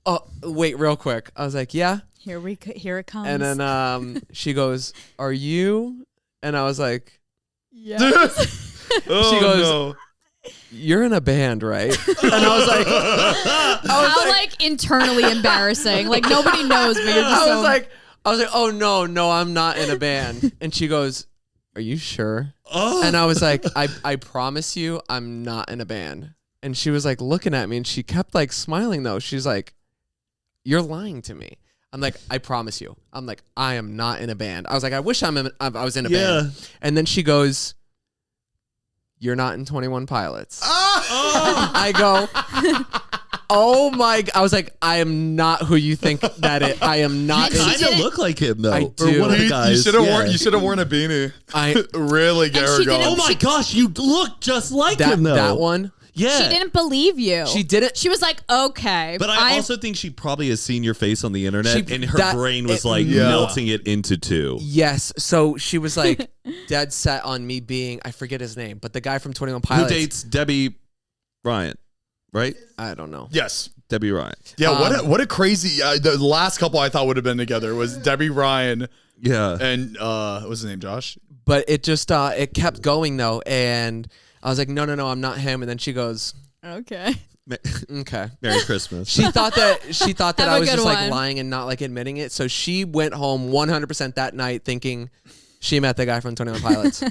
oh, wait, real quick. I was like, yeah. Here it comes. And then she goes, are you? And I was like, yes. She goes, you're in a band, right? And I was like, How like internally embarrassing. Like nobody knows, but you're just I was like, oh no, I'm not in a band. And she goes, are you sure? Oh. And I was like, I promise you, I'm not in a band. And she was like looking at me, and she kept like smiling though. She's like, you're lying to me. I'm like, I promise you. I'm like, I am not in a band. I was like, I wish I was in a band. And then she goes, you're not in 21 Pilots. I go, oh my! I was like, I am not who you think that it. I am not. You kind of look like him though. I Or do. one of the guys. You should have worn a beanie. I really get her she going. didn't- Oh my gosh, you look just like him though. that one. Yeah. She didn't believe you. She didn't. She was like, okay. But I also think she probably has seen your face on the internet, and her brain was like melting it into two. Yes. So she was like dead set on me being, I forget his name, but the guy from 21 Pilots. Who dates Debbie Bryant, right? I don't know. Yes. Debbie Ryan. Yeah, what a crazy. The last couple I thought would have been together was Debbie Ryan. Yeah. And what's his name, Josh? But it just it kept going though, and I was like, no, I'm not him. And then she goes, okay. okay. Merry Christmas. She thought that Have I a was good just like one. lying and not like admitting it. So she went home 100% that night thinking she met the guy from 21 Pilots.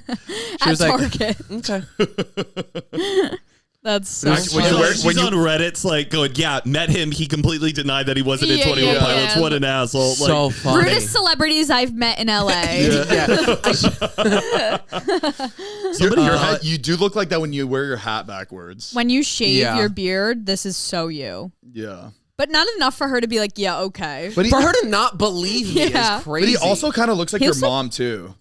She was like, Target. okay. That's so When you funny. wear- She's when you- on Reddit's like going, yeah, met him. He completely denied that he wasn't in Yeah, 21 yeah, Pilots. yeah. What an asshole. So Like, funny. Rudest celebrities I've met in LA. Your head, you do look like that when you wear your hat backwards. When you shave Yeah. your beard, this is so you. Yeah. But not enough for her to be like, yeah, okay. But he, For her to not believe me Yeah. is crazy. but he also kind of looks like He your looks like- mom too.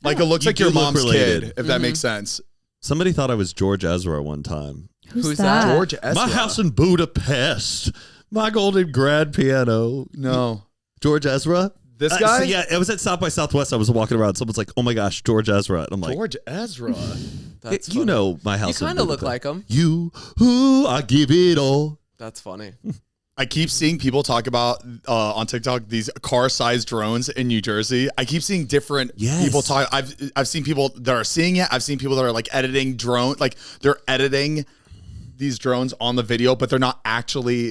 Like it looks You like your do look mom's related. kid, if that makes sense. somebody thought I was George Ezra one time. Who's that? George Ezra. My house in Budapest. My golden grand piano. No. George Ezra? This guy? So yeah, it was at South by Southwest. I was walking around. Someone's like, oh my gosh, George Ezra. And I'm like, George Ezra. That's you funny. know my You house. in kind of look Budapest. like him. You, who I give it all. That's funny. I keep seeing people talk about on TikTok these car-sized drones in New Jersey. I keep seeing different Yes. people talk. I've seen people that are seeing it. I've seen people that are like editing drone, like they're editing these drones on the video, but they're not actually.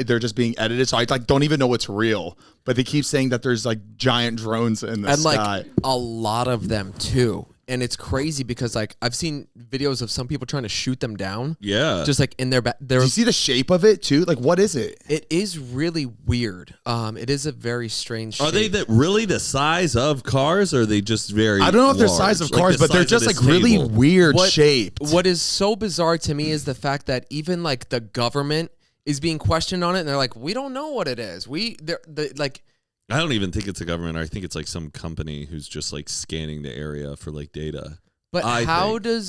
They're just being edited. So I like don't even know what's real. But they keep saying that there's like giant drones in the And sky. like a lot of them too. And it's crazy because like I've seen videos of some people trying to shoot them down. Yeah. Just like in their back. Do you see the shape of it too? Like what is it? It is really weird. It is a very strange Are they shape. really the size of cars, or are they just very I don't know if they're large? size of Like cars, the but they're size of just like this really table? weird shaped. What is so bizarre to me is the fact that even like the government is being questioned on it, and they're like, "We don't know what it is. Like." I don't even think it's a government. I think it's like some company who's just like scanning the area for like data. But I how think.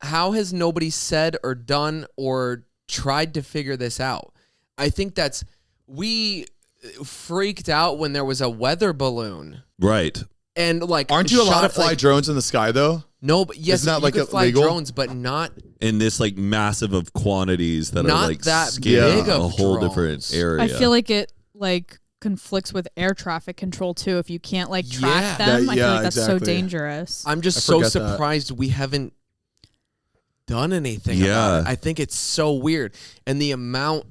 how has nobody said or done or tried to figure this out? I think we freaked out when there was a weather balloon Right. and like Aren't you allowed to shot, fly like, drones in the sky though? No, but yes, Isn't that, you like, could fly illegal? drones, but not In this like massive of quantities that Not are like that scanning big a of whole drones. different area. I feel like it like conflicts with air traffic control too. If you can't like track Yeah. them, That- I feel yeah, like that's so exactly. dangerous. I'm just I so forget that. surprised we haven't done anything Yeah. about it. I think it's so weird. And the amount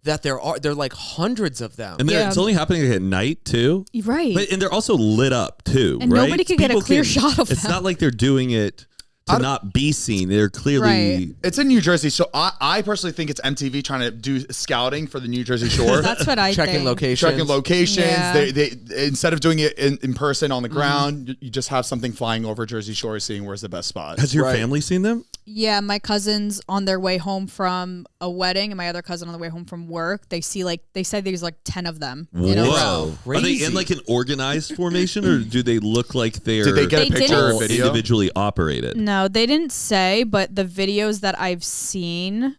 that there are like hundreds of them. and Yeah. it's only happening at night too. Right. But and they're also lit up too, And right? nobody could get a clear shot of It's them. not like they're doing it to not be seen. They're clearly Right. It's in New Jersey, so I personally think it's MTV trying to do scouting for the New Jersey Shore. That's what I Checking think. locations. Checking locations. Yeah. They instead of doing it in person on the ground, you just have something flying over Jersey Shore, seeing where's the best spot. Has your Right. family seen them? Yeah, my cousins on their way home from a wedding and my other cousin on the way home from work, they said there's like 10 of them in a row. Whoa. Are they Crazy. in like an organized formation, or do they look like they're Did they get They a picture or didn't- video? individually operated? No, they didn't say, but the videos that I've seen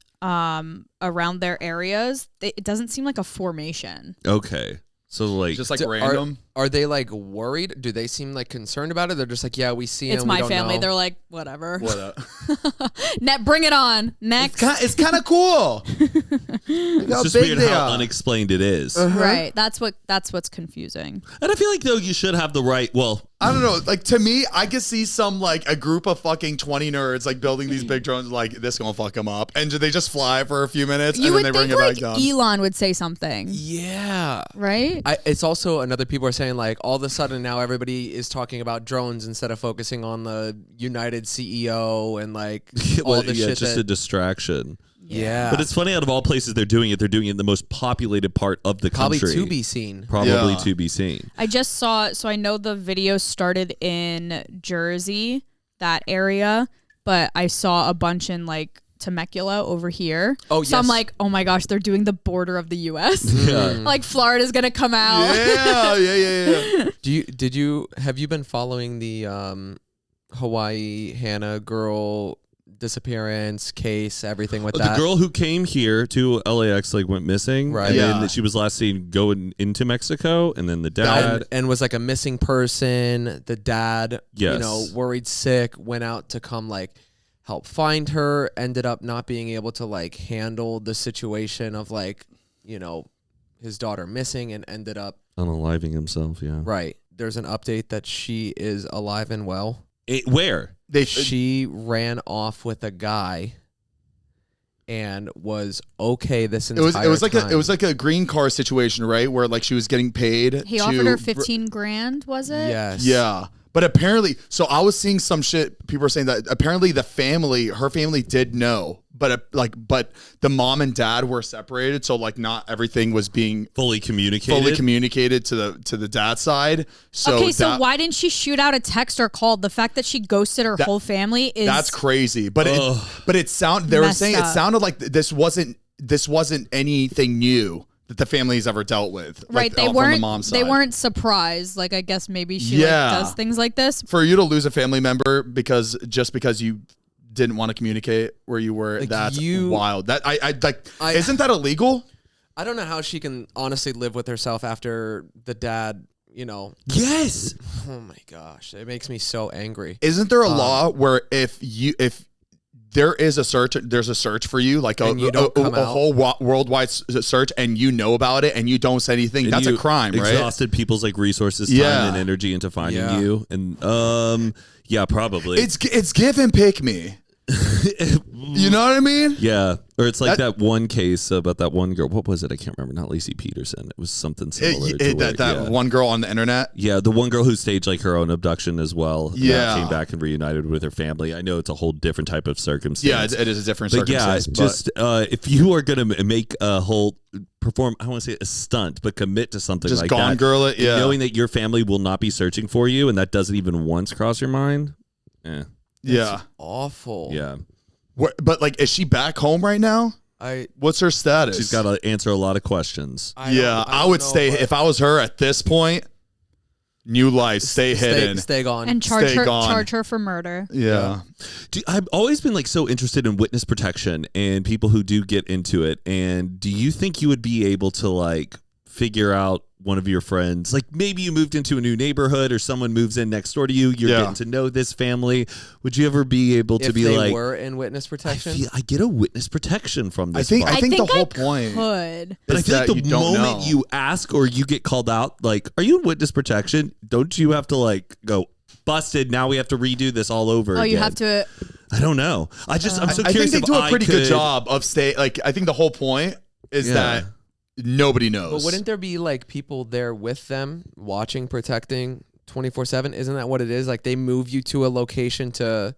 around their areas, it doesn't seem like a formation. Okay. So like Just like So random. Are they like worried? Do they seem like concerned about it? They're just like, yeah, we see It's him. my we don't family. know. They're like, whatever. What up? Bring it on. Next. It's kind of cool. Look how it's just big weird they how are. unexplained it is. Right. That's what's confusing. And I feel like though you should have the right. Well, I don't know. Like to me, I could see some like a group of fucking 20 nerds like building these big drones. Like this gonna fuck them up, and they just fly for a few minutes You and then would they bring think it like back down. Elon would say something, Yeah. right? It's also another people are saying like all of a sudden now everybody is talking about drones instead of focusing on the United CEO and like all well, the yeah, shit it's just that, a distraction. yeah. But it's funny, out of all places they're doing it in the most populated part of the probably country. to be seen. Probably Yeah. to be seen. I just saw, so I know the video started in Jersey, that area, but I saw a bunch in like Temecula over here. Oh, So I'm yes. like, oh my gosh, they're doing the border of the U.S. Yeah. Like Florida's gonna come out. Yeah. Have you been following the Hawaii Hannah girl disappearance case, everything with that? The girl who came here to LAX like went missing, Right. And Yeah. then she was last seen going into Mexico, and then the dad. and was like a missing person. The dad, Yes. worried sick, went out to come like help find her, ended up not being able to like handle the situation of like, his daughter missing, and ended up Unaliving himself, yeah. right. There's an update that she is alive and well. Where? She ran off with a guy and was okay this It entire was like time. it was like a green car situation, right? Where like she was getting paid. He to offered her 15 grand, was it? Yes. Yeah. But apparently, so I was seeing some shit. People were saying that apparently her family did know, but the mom and dad were separated, so like not everything was being fully communicated to the dad's side. So okay, so why didn't she shoot out a text or call? The fact that she ghosted her whole family that's crazy. But it sounded like this wasn't anything new that the family's ever dealt with. Right, like, from the mom's side. They weren't surprised. Like, I guess maybe she does things like this. For you to lose a family member because you didn't want to communicate where you were, like, that's wild. That isn't that illegal? I don't know how she can honestly live with herself after the dad, Yes. Oh my gosh, it makes me so angry. Isn't there a law where if there is there's a search for you, like a whole worldwide search, and you know about it and you don't say anything, that's a crime, right? Exhausted people's like resources, time, and energy into finding you, and yeah, probably it's give and pick me. You know what I mean? Yeah. Or it's like that one case about that one girl. What was it? I can't remember. Not Lacey Peterson. It was something similar to that one girl on the internet. Yeah, the one girl who staged like her own abduction as well. Yeah, came back and reunited with her family. I know it's a whole different type of circumstance. Yeah, it is a different circumstance. Yeah, just if you are going to make a whole perform, I want to say a stunt, but commit to something just like gone that. Girl it, yeah. Knowing that your family will not be searching for you, and that doesn't even once cross your mind. Yeah, awful. Yeah. But like, is she back home right now? What's her status? She's got to answer a lot of questions. I would stay if I was her at this point. New life, stay hidden, stay gone, and charge her for murder. Yeah. I've always been like so interested in witness protection and people who do get into it. And do you think you would be able to like figure out one of your friends, like maybe you moved into a new neighborhood or someone moves in next door to you, you're getting to know this family, would you ever be able to be like, if they were in witness protection? I get a witness protection from this. I think the whole point could. But I feel like the moment you ask or you get called out, like, are you in witness protection? Don't you have to like go busted? Now we have to redo this all over again. You have to. I don't know. I'm so curious. I think they do a pretty good job of like, I think the whole point is that nobody knows. But wouldn't there be like people there with them watching, protecting 24/7? Isn't that what it is? Like they move you to a location to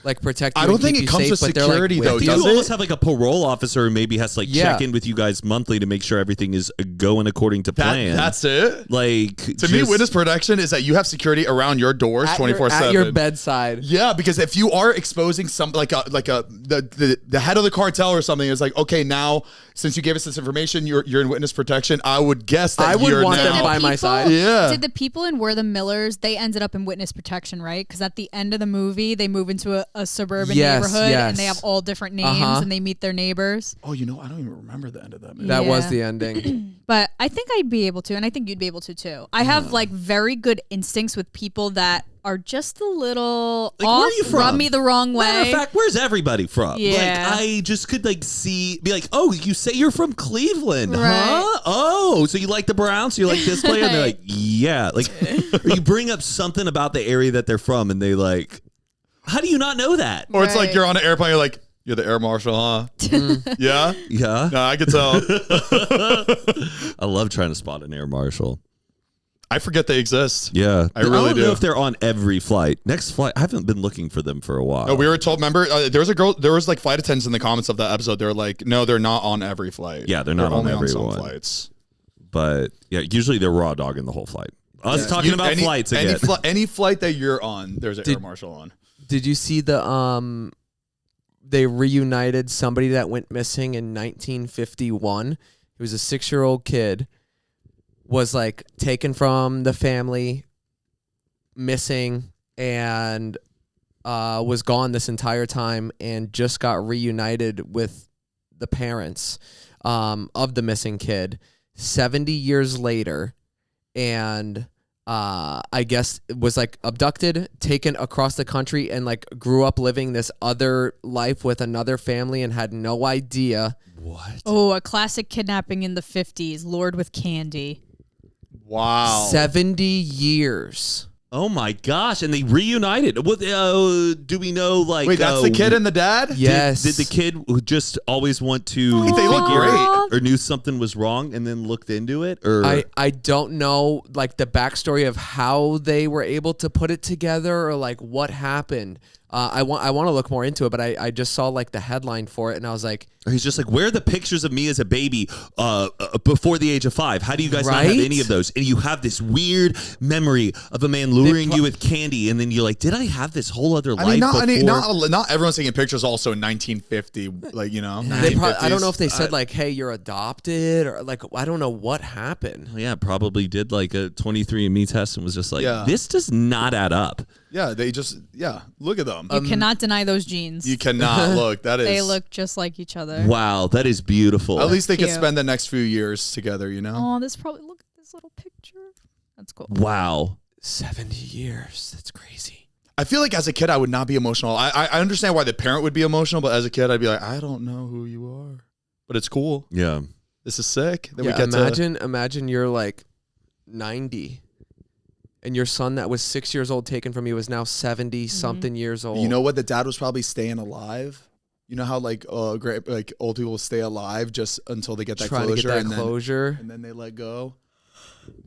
like protect you. I don't think it comes with security though. You almost have like a parole officer who maybe has to like check in with you guys monthly to make sure everything is going according to plan. That's it. Like to me, witness protection is that you have security around your doors 24/7 at your bedside. Yeah, because if you are exposing some the head of the cartel or something, it's like, okay, now since you gave us this information, you're in witness protection. I would guess that I would want them by my side. Yeah. Did the people in We're the Millers? They ended up in witness protection, right? Because at the end of the movie, they move into a suburban neighborhood and they have all different names and they meet their neighbors. Oh, I don't even remember the end of that movie. That was the ending. But I think I'd be able to, and I think you'd be able to too. I have like very good instincts with people that are just a little like, off, where are you from? rub me the wrong way. Matter of fact, where's everybody from? Yeah. Like, I just could like be like, oh, you say you're from Cleveland, right. huh? Oh, so you like the Browns? You like this player? And they're like, yeah. Like, or you bring up something about the area that they're from, and they like, how do you not know that? Or it's like you're on an airplane, you're like, you're the air marshal, huh? Yeah? Yeah. No, I can tell. I love trying to spot an air marshal. I forget they exist. Yeah. I really don't know if they're on every flight. Next flight, I haven't been looking for them for a while. No, we were told, remember, there was like flight attendants in the comments of that episode. They're like, no, they're not on every flight. Yeah, they're not on only every some one. flights. But yeah, usually they're raw dogging the whole flight. Us talking about flights again. Any flight that you're on, there's an air marshal on. Did you see they reunited somebody that went missing in 1951? It was a 6-year-old kid, was like taken from the family, missing, and was gone this entire time, and just got reunited with the parents of the missing kid 70 years later, and I guess was like abducted, taken across the country, and like grew up living this other life with another family and had no idea. What? Oh, a classic kidnapping in the 50s, lured with candy. Wow. 70 years. Oh my gosh! And they reunited. What? Do we know? Like, wait, that's the kid and the dad? Yes. Did the kid just always want to? They look great. or knew something was wrong and then looked into it? Or I don't know like the backstory of how they were able to put it together or like what happened. I want to look more into it, but I just saw like the headline for it and I was like, or he's just like, where are the pictures of me as a baby before the age of 5? How do you guys not have any of those? And you have this weird memory of a man luring you with candy, and then you're like, did I have this whole other life before? Not everyone's taking pictures also in 1950, like, you know. I don't know if they said like, hey, you're adopted, or like, I don't know what happened. Yeah, probably did like a 23andMe test and was just like, this does not add up. Yeah, they just, look at them. You cannot deny those genes. You cannot look. That is. They look just like each other. Wow, that is beautiful. At least they could spend the next few years together, you know? Oh, look at this little picture. That's cool. Wow. 70 years. That's crazy. I feel like as a kid, I would not be emotional. I understand why the parent would be emotional, but as a kid, I'd be like, I don't know who you are. But it's cool. Yeah. This is sick. Then imagine you're like 90. And your son that was 6 years old taken from you is now 70-something years old. You know what? The dad was probably staying alive. You know how like old people stay alive just until they get that closure. Trying to get that closure. And then they let go.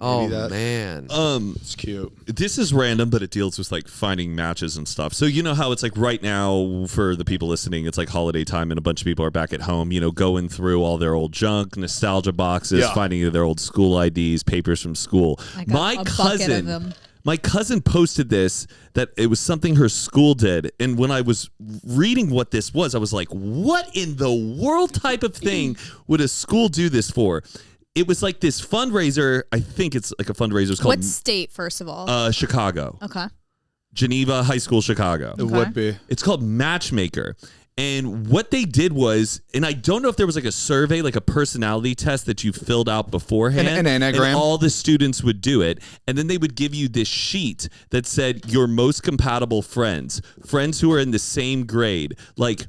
Oh, man. It's cute. This is random, but it deals with like finding matches and stuff. So you know how it's like right now for the people listening, it's like holiday time and a bunch of people are back at home, you know, going through all their old junk, nostalgia boxes, finding their old school IDs, papers from school. My cousin posted this, that it was something her school did. And when I was reading what this was, I was like, what in the world type of thing would a school do this for? It was like this fundraiser. I think it's like a fundraiser. It's called what state, first of all? Chicago. Okay. Geneva High School, Chicago. It would be. It's called Matchmaker. And what they did was, and I don't know if there was like a survey, like a personality test that you filled out beforehand. An anagram. And all the students would do it. And then they would give you this sheet that said your most compatible friends who are in the same grade. Like,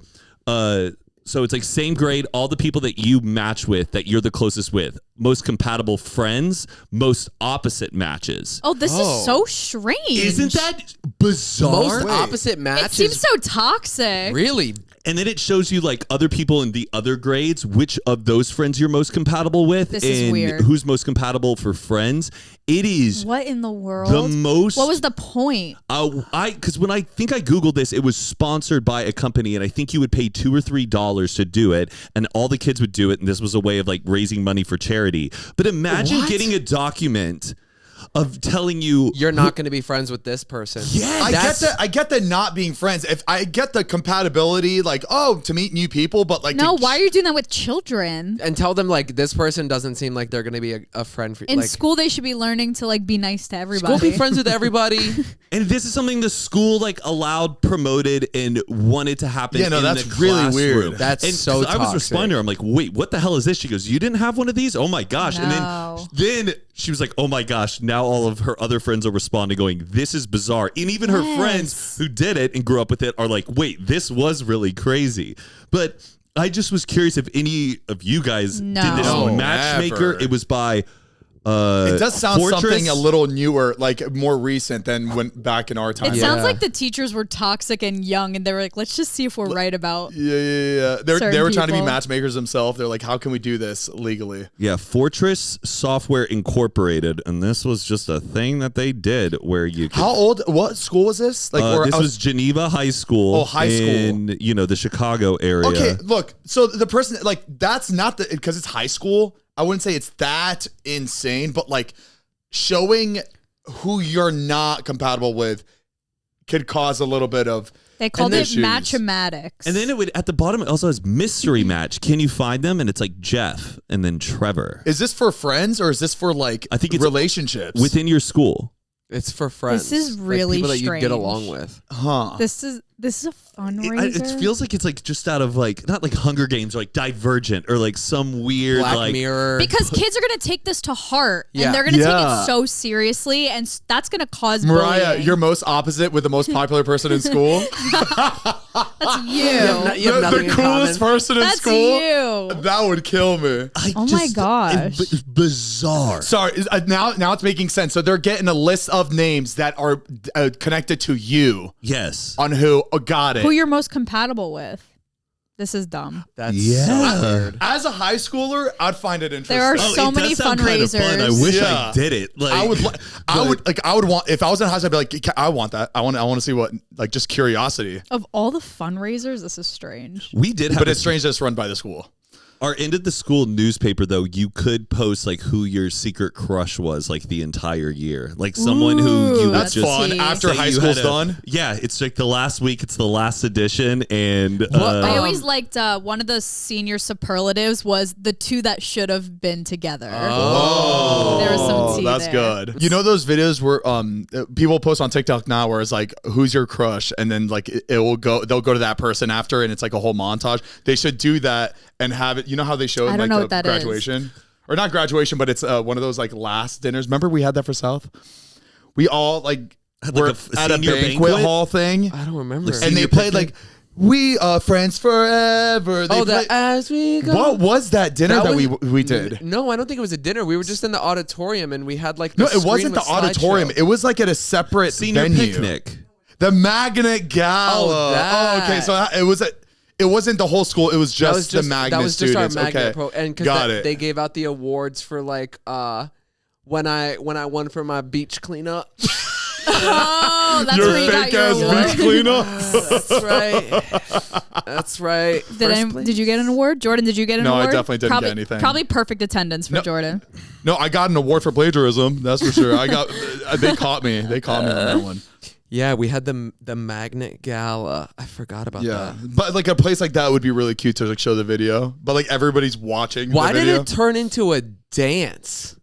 so it's like same grade, all the people that you match with, that you're the closest with. Most compatible friends, most opposite matches. Oh, this is so strange. Isn't that bizarre? Most opposite matches. It seems so toxic. Really? And then it shows you like other people in the other grades, which of those friends you're most compatible with. This is weird. Who's most compatible for friends. It is. What in the world? The most. What was the point? Because when I think I Googled this, it was sponsored by a company, and I think you would pay $2 or $3 to do it, and all the kids would do it, and this was a way of like raising money for charity. But imagine getting a document of telling you you're not going to be friends with this person. Yeah, I get the not being friends. If I get the compatibility, like, to meet new people, but like, no, why are you doing that with children? And tell them like this person doesn't seem like they're going to be a friend for you. In school, they should be learning to like be nice to everybody. School, be friends with everybody. And this is something the school like allowed, promoted, and wanted to happen. Yeah, no, in that's the really classroom. weird. That's and so I was responding to her. I'm like, wait, what the hell is this? She goes, you didn't have one of these? Oh my gosh. No. And then she was like, oh my gosh, now all of her other friends are responding going, this is bizarre. And even her friends who did it and grew up with it are like, wait, this was really crazy. But I just was curious if any of you guys did this Matchmaker. Never. It was by it does sound Fortress. something a little newer, like more recent than when back in our time. It sounds like the teachers were toxic and young, and they were like, let's just see if we're right about. Yeah. They were trying to be matchmakers themselves. They're like, how can we do this legally? Yeah, Fortress Software Incorporated, and this was just a thing that they did where you could, How old? What school was this? Like, this was Geneva High School. Oh, high school. In, the Chicago area. Okay, look. So the person, like, that's not because it's high school. I wouldn't say it's that insane, but like showing who you're not compatible with could cause a little bit of. They called it issues. Matchmatics. And then it would, at the bottom, it also has mystery match. Can you find them? And it's like Jeff and then Trevor. Is this for friends or is this for like I think it's relationships within your school? It's for friends. This is really people strange. that you get along with. Huh? This is a fundraiser. It feels like it's like just out of like, not like Hunger Games or like Divergent or like some weird Black Mirror. Because kids are going to take this to heart Yeah. and they're going to take it so seriously, and that's going to cause Mariah, bullying. you're most opposite with the most popular person in school. That's you. You have nothing The in coolest common. person in That's school. you. That would kill me. Oh my gosh. It's bizarre. Sorry, now it's making sense. So they're getting a list of names that are connected to you Yes. on who got it. Who you're most compatible with. This is dumb. That's so weird. As a high schooler, I'd find it interesting. There are so it many does sound kind of fundraisers. fun. I wish I did it. Like I would want, if I was in high school, I'd be like, I want that. I want to see what, like, just curiosity. Of all the fundraisers, this is strange. we did have But it's strange that it's run by the school. our end of the school newspaper, though, you could post like who your secret crush was like the entire year. Like someone who you would That's just fun. Tea. After say high you school's had a- done. Yeah, it's like the last week. It's the last edition, and I always liked one of the senior superlatives was the two that should have been together. Oh, there was some tea that's there. good. You know those videos where people post on TikTok now where it's like, who's your crush, and then like it will go, they'll go to that person after, and it's like a whole montage. They should do that and have it. You know how they show it I in don't like know the what that graduation or not graduation, but it's one of those like last dinners. Remember we had that for South. We all like Had, were like, a at a senior banquet banquet? hall thing, I don't remember. and they senior played picnic? like "We Are Friends Forever." They played, as we go. what was that dinner that we did? No, I don't think it was a dinner. We were just in the auditorium and we had like No, the it wasn't the screen with auditorium. slideshow. It was like at a separate senior venue. picnic. The Magnet Gala. Oh, that. Okay, so it was it wasn't the whole school. It was That just, was just the Magnet that was just students. our Magnet okay, pro, and got it. they gave out the awards for like when I won for my beach cleanup. Oh, that's Your where you got fake your ass award. beach cleanup. That's right. That's right. Did you get an award? Jordan, did you get an No, I award? definitely didn't get anything. Probably perfect attendance for No. Jordan. No, I got an award for plagiarism. That's for sure. I got. They caught me. They caught me on that one. Yeah, we had the Magnet Gala. I forgot about Yeah, that. but like a place like that would be really cute to like show the video. But like everybody's watching. Why the did video. it turn into a dance?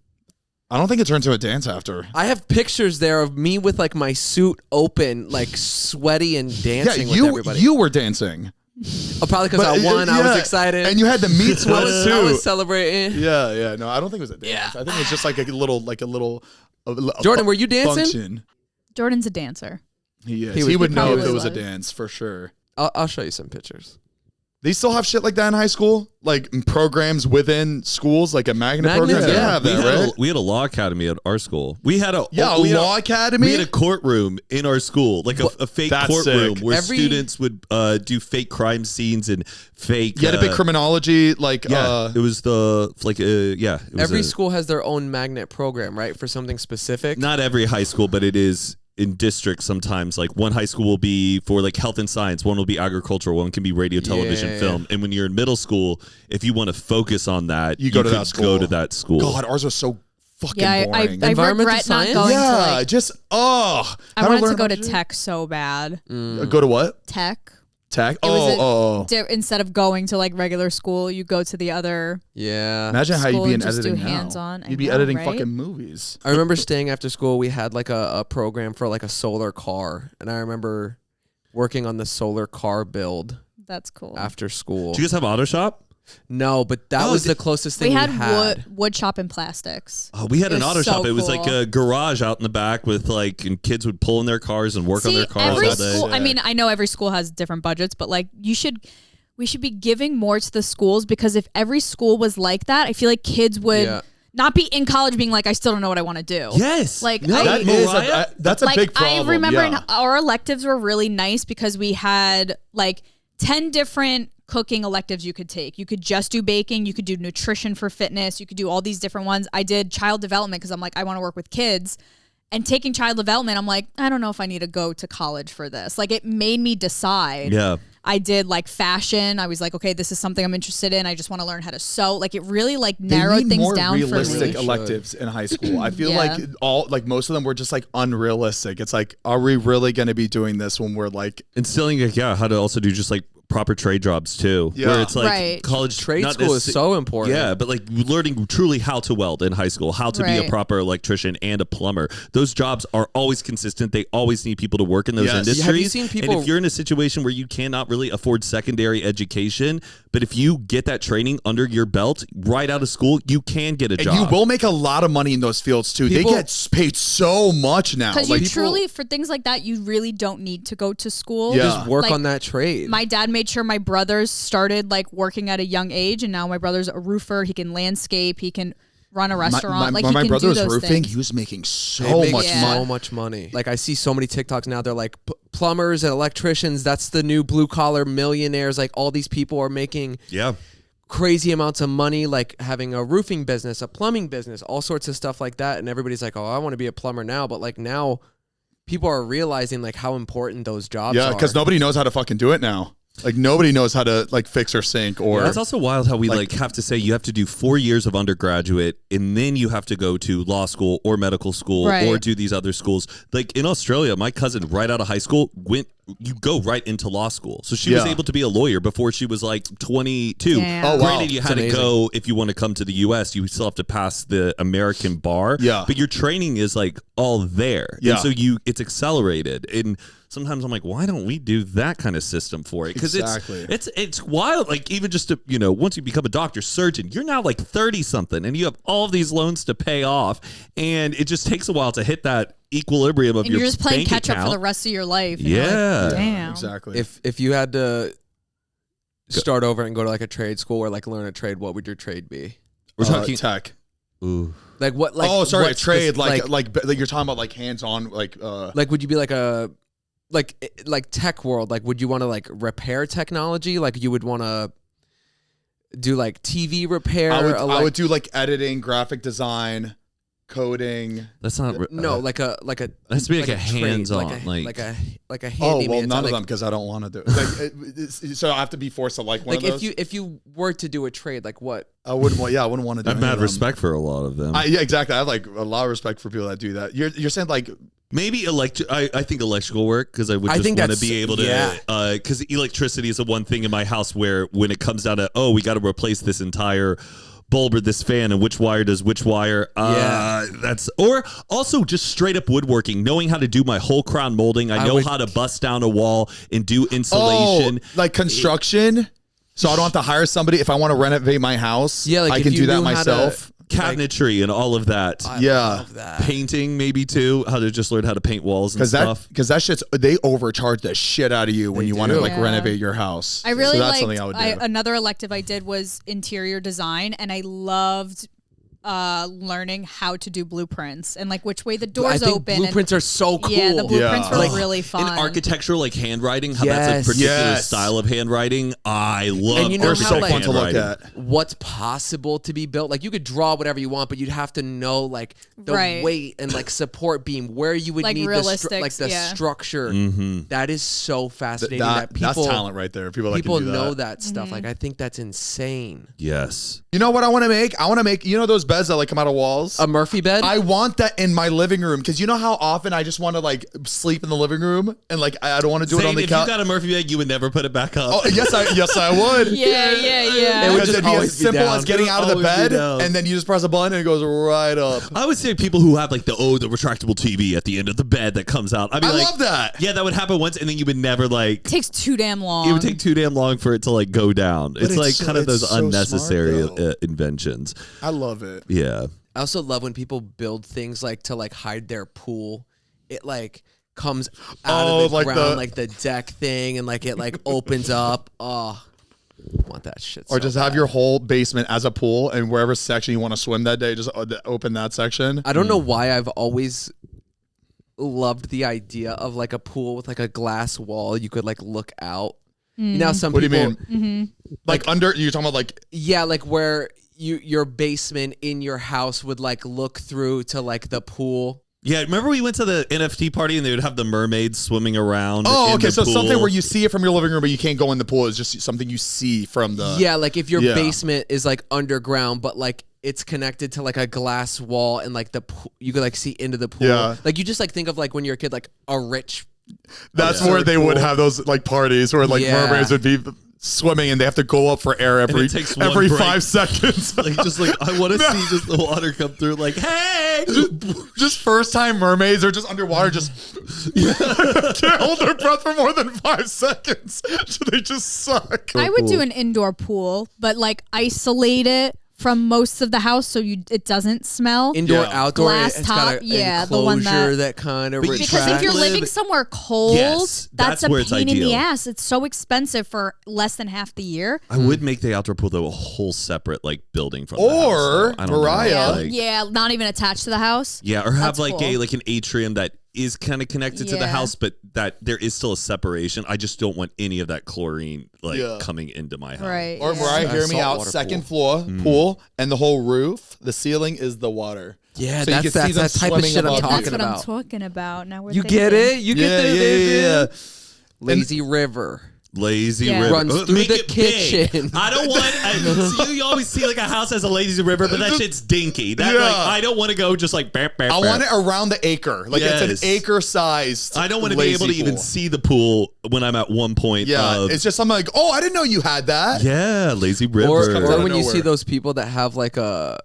I don't think it turned to a dance after. I have pictures there of me with like my suit open, like sweaty and Yeah, dancing with you everybody. you were dancing. Oh, probably because I won. I was excited. and you had the meat sweat too. I was celebrating. Yeah. No, I don't think it was a dance. I think it was just like a little. Jordan, were you dancing? Function. Jordan's a dancer. He is. He He, was- would know if probably it was a was. dance for sure. I'll show you some pictures. They still have shit like that in high school, like programs within schools, like a magnet Magnets, program. They yeah. have We that, had, right? we had a law academy at our school. We had a Yeah, a law academy? We had a courtroom in our school, like a fake That's courtroom sick. where Every- students would do fake crime scenes and fake. You had a big criminology, like Yeah, it was the like yeah. It was Every a- school has their own magnet program, right? For something specific. Not every high school, but it is in districts sometimes. Like one high school will be for like health and science, one will be agricultural, one can be radio, television, Yeah. film. And when you're in middle school, if you want to focus on that, You go to could that school. Go to that school. God, ours was so fucking Yeah, boring. I Environmental regret not science? going yeah, to like. just I How wanted learn to go about to shit? tech so bad. Go to what? Tech. Tech. was Instead of going to like regular school, you go to the other. Yeah. Imagine how you'd School be and in just do editing now. hands-on. I You'd be know, editing right? fucking movies. I remember staying after school. We had like a program for like a solar car, and I remember working on the solar car build That's cool. after school. Do you guys have auto shop? No, but that Oh, was did- the closest thing We had had. wood shop and plastics. Oh, we had It an was auto so shop. It was like cool. a garage out in the back with like, and kids would pull in their cars and work on See, their cars every all day. school. I mean, I know every school has different budgets, but like we should be giving more to the schools, because if every school was like that, I feel like kids would Yeah. not be in college being like, I still don't know what I want to do. Yes. Like, No, I- That's a like big problem. I remember yeah. our electives were really nice because we had like 10 different cooking electives you could take. You could just do baking, you could do nutrition for fitness, you could do all these different ones. I did child development because I'm like, I want to work with kids. And taking child development, I'm like, I don't know if I need to go to college for this. Like, it made me decide. Yeah. I did like fashion. I was like, okay, this is something I'm interested in. I just want to learn how to sew. Like, it really like They narrowed need things more down for realistic me. electives in high school. I feel Yeah. like most of them were just like unrealistic. It's like, are we really going to be doing this when we're like, Instilling like, yeah, how to also do just like proper trade jobs too. Yeah. Where it's like Right. college Trade not school is necess- so important. Yeah, but like learning truly how to weld in high school, how to be a Right. proper electrician and a plumber. Those jobs are always consistent. They always need people to work in those Yes. industries. Have you seen people- And if you're in a situation where you cannot really afford secondary education, but if you get that training under your belt right out of school, you can get a and job. you will make a lot of money in those fields too. People- They get paid so much now. Because Like, you truly, for things like that, you really don't need to go to school. Yeah. Just work Like, on that trade. My dad made sure my brothers started like working at a young age, and now my brother's a roofer. He can landscape. He can run a restaurant. like when he my can brother do was those roofing, things. he was making They so make much Yeah. money. so much money. Like I see so many TikToks now. They're like plumbers and electricians, that's the new blue collar millionaires. Like all these people are making crazy amounts of money, like having a roofing business, a plumbing business, all sorts of stuff like that. And everybody's like, oh, I want to be a plumber now. But like now people are realizing like how important those jobs are. Yeah, because nobody knows how to fucking do it now. Like nobody knows how to like fix or sink or. It's also wild how we like have to say you have to do 4 years of undergraduate and then you have to go to law school or medical school or do these other schools. Like in Australia, my cousin right out of high school you go right into law school. So she was able to be a lawyer before she was like 22. Damn. Oh, wow. Granted, you had to go, if you want to come to the US, you still have to pass the American bar. Yeah. But your training is like all there. Yeah. And so it's accelerated. And sometimes I'm like, why don't we do that kind of system for it? Because it's wild. Like even just to, once you become a doctor, surgeon, you're now like 30 something and you have all of these loans to pay off. And it just takes a while to hit that equilibrium of your you're just playing catch account up for the rest of your life. Yeah. Like, damn. Exactly. If you had to start over and go to like a trade school or like learn a trade, what would your trade be? We're talking tech. Ooh. Like what? Like a trade. Like you're talking about like hands on. Like would you be like a like tech world? Like would you want to like repair technology? Like you would want to do like TV repair? I would do like editing, graphic design, coding. That's not no like a has to be like a hands-on trade, like a handyman. Oh well, none of them because I don't want to do it. So I have to be forced to like one of those. If you were to do a trade, like what? I wouldn't want to do. I have mad respect for a lot of them. Yeah, exactly. I have like a lot of respect for people that do that. You're saying like maybe I think electrical work because I would just want to be able to because electricity is the one thing in my house where when it comes down to we got to replace this entire bulb or this fan and which wire does which wire that's or also just straight up woodworking, knowing how to do my whole crown molding. I know how to bust down a wall and do insulation, like construction. So I don't have to hire somebody if I want to renovate my house. Yeah, like I can do that myself. Cabinetry and all of that. I love that. Painting maybe too. How to just learn how to paint walls and stuff. Because that shit's they overcharge the shit out of you when you want to like renovate your house. I really that's something I would do. Another elective I did was interior design, and I loved learning how to do blueprints and like which way the doors open. Blueprints are so cool. Yeah, the blueprints were really fun. In architectural like handwriting, how that's a particular style of handwriting. I love. And you know so fun to look at. What's possible to be built? Like you could draw whatever you want, but you'd have to know like the weight and like support beam where you would need the structure. Mm-hmm. That is so fascinating. That's talent right there. People know that stuff. Like I think that's insane. Yes. You know what I want to make? I want to make those beds that like come out of walls. A Murphy bed? I want that in my living room because you know how often I just want to like sleep in the living room and like I don't want to do it on the couch. If you got a Murphy bed, you would never put it back up. Oh, yes, I would. Yeah. It would just be as simple as getting out of the bed and then you just press a button and it goes right up. I would say people who have like the retractable TV at the end of the bed that comes out. I love that. Yeah, that would happen once and then you would never like. It takes too damn long. It would take too damn long for it to like go down. It's like kind of those unnecessary inventions. I love it. Yeah. I also love when people build things like to like hide their pool. It like comes out of the ground like the deck thing and like it like opens up. Oh, I want that shit. Or just have your whole basement as a pool and wherever section you want to swim that day, just open that section. I don't know why I've always loved the idea of like a pool with like a glass wall. You could like look out. You know, some people. What do you mean? Like under? You're talking about like? Yeah, like where your basement in your house would like look through to like the pool. Yeah, remember we went to the NFT party and they would have the mermaids swimming around. Oh, okay. So pool. Something where you see it from your living room, but you can't go in the pool. It's just something you see from the. Yeah, like if your basement is like underground, but like it's connected to like a glass wall and like you could like see into the pool. Yeah. Like you just like think of like when you're a kid, like a rich. That's where they would have those like parties where like mermaids would be swimming and they have to go up for air every 5 seconds. Like just like I want to see just the water come through. Like hey, just first time mermaids are just underwater, just can't hold their breath for more than 5 seconds. So they just suck. I would do an indoor pool, but like isolate it from most of the house so it doesn't smell. Indoor, outdoor, glass it's top, got the one that kind of because if you're living somewhere cold, that's a pain in the ass. It's so expensive for less than half the year. I would make the outdoor pool though a whole separate like building from or the house, Mariah, not even attached to the house. Yeah, or have like an atrium that is kind of connected to the house, but that there is still a separation. I just don't want any of that chlorine coming into my house. Right. Or Mariah, hear me out. Second floor pool, and the whole roof, the ceiling is the water. Yeah, So that's that type of shit I'm talking That's what about. I'm talking about. Now we're You thinking. get it? You get the lazy river. Lazy river runs through Make the it kitchen. Big. I don't want. You always see like a house has a lazy river, but that shit's dinky. That like I don't want to go just like. Bam, bam, I bam. want it around the acre, like it's an acre sized. I don't want to be able to even see the pool when I'm at one point. Yeah, it's just something like, oh, I didn't know you had that. Yeah, lazy river. Or when you see those people that have like a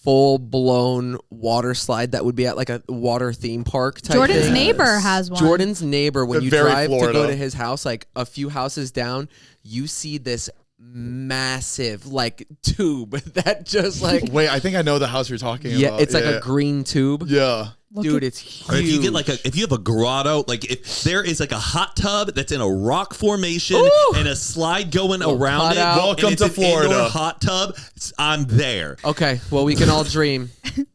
full blown water slide that would be at like a water theme park type Jordan's thing. neighbor has one. Jordan's neighbor, when you Very drive Florida. to go to his house, like a few houses down, you see this massive like tube that just like Wait, I think I know the house you're talking about. yeah, it's like a green tube. Yeah. Dude, it's huge. Or if you get if you have a grotto, like if there is like a hot tub that's in a rock formation and a slide going around it, Welcome and it's to an Florida. indoor hot tub, I'm there. Okay, well, we can all dream,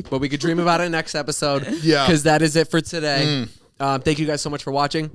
but we could dream about it next episode. Yeah. Because that is it for today. Thank you guys so much for watching.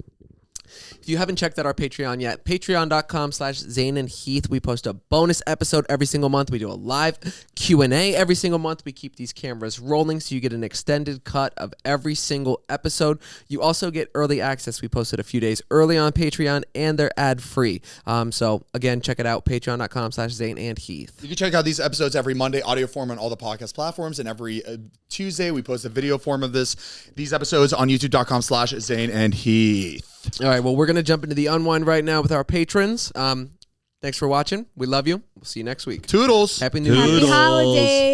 If you haven't checked out our Patreon yet, patreon.com/Zane and Heath. We post a bonus episode every single month. We do a live Q&A every single month. We keep these cameras rolling so you get an extended cut of every single episode. You also get early access. We posted a few days early on Patreon, and they're ad-free. So, again, check it out, patreon.com/Zane and Heath. You can check out these episodes every Monday, audio form on all the podcast platforms, and every Tuesday we post a video form of these episodes on youtube.com/Zane and Heath. All right, well, we're going to jump into the unwind right now with our patrons. Thanks for watching. We love you. We'll see you next week. Toodles. Happy New Year. Happy holidays.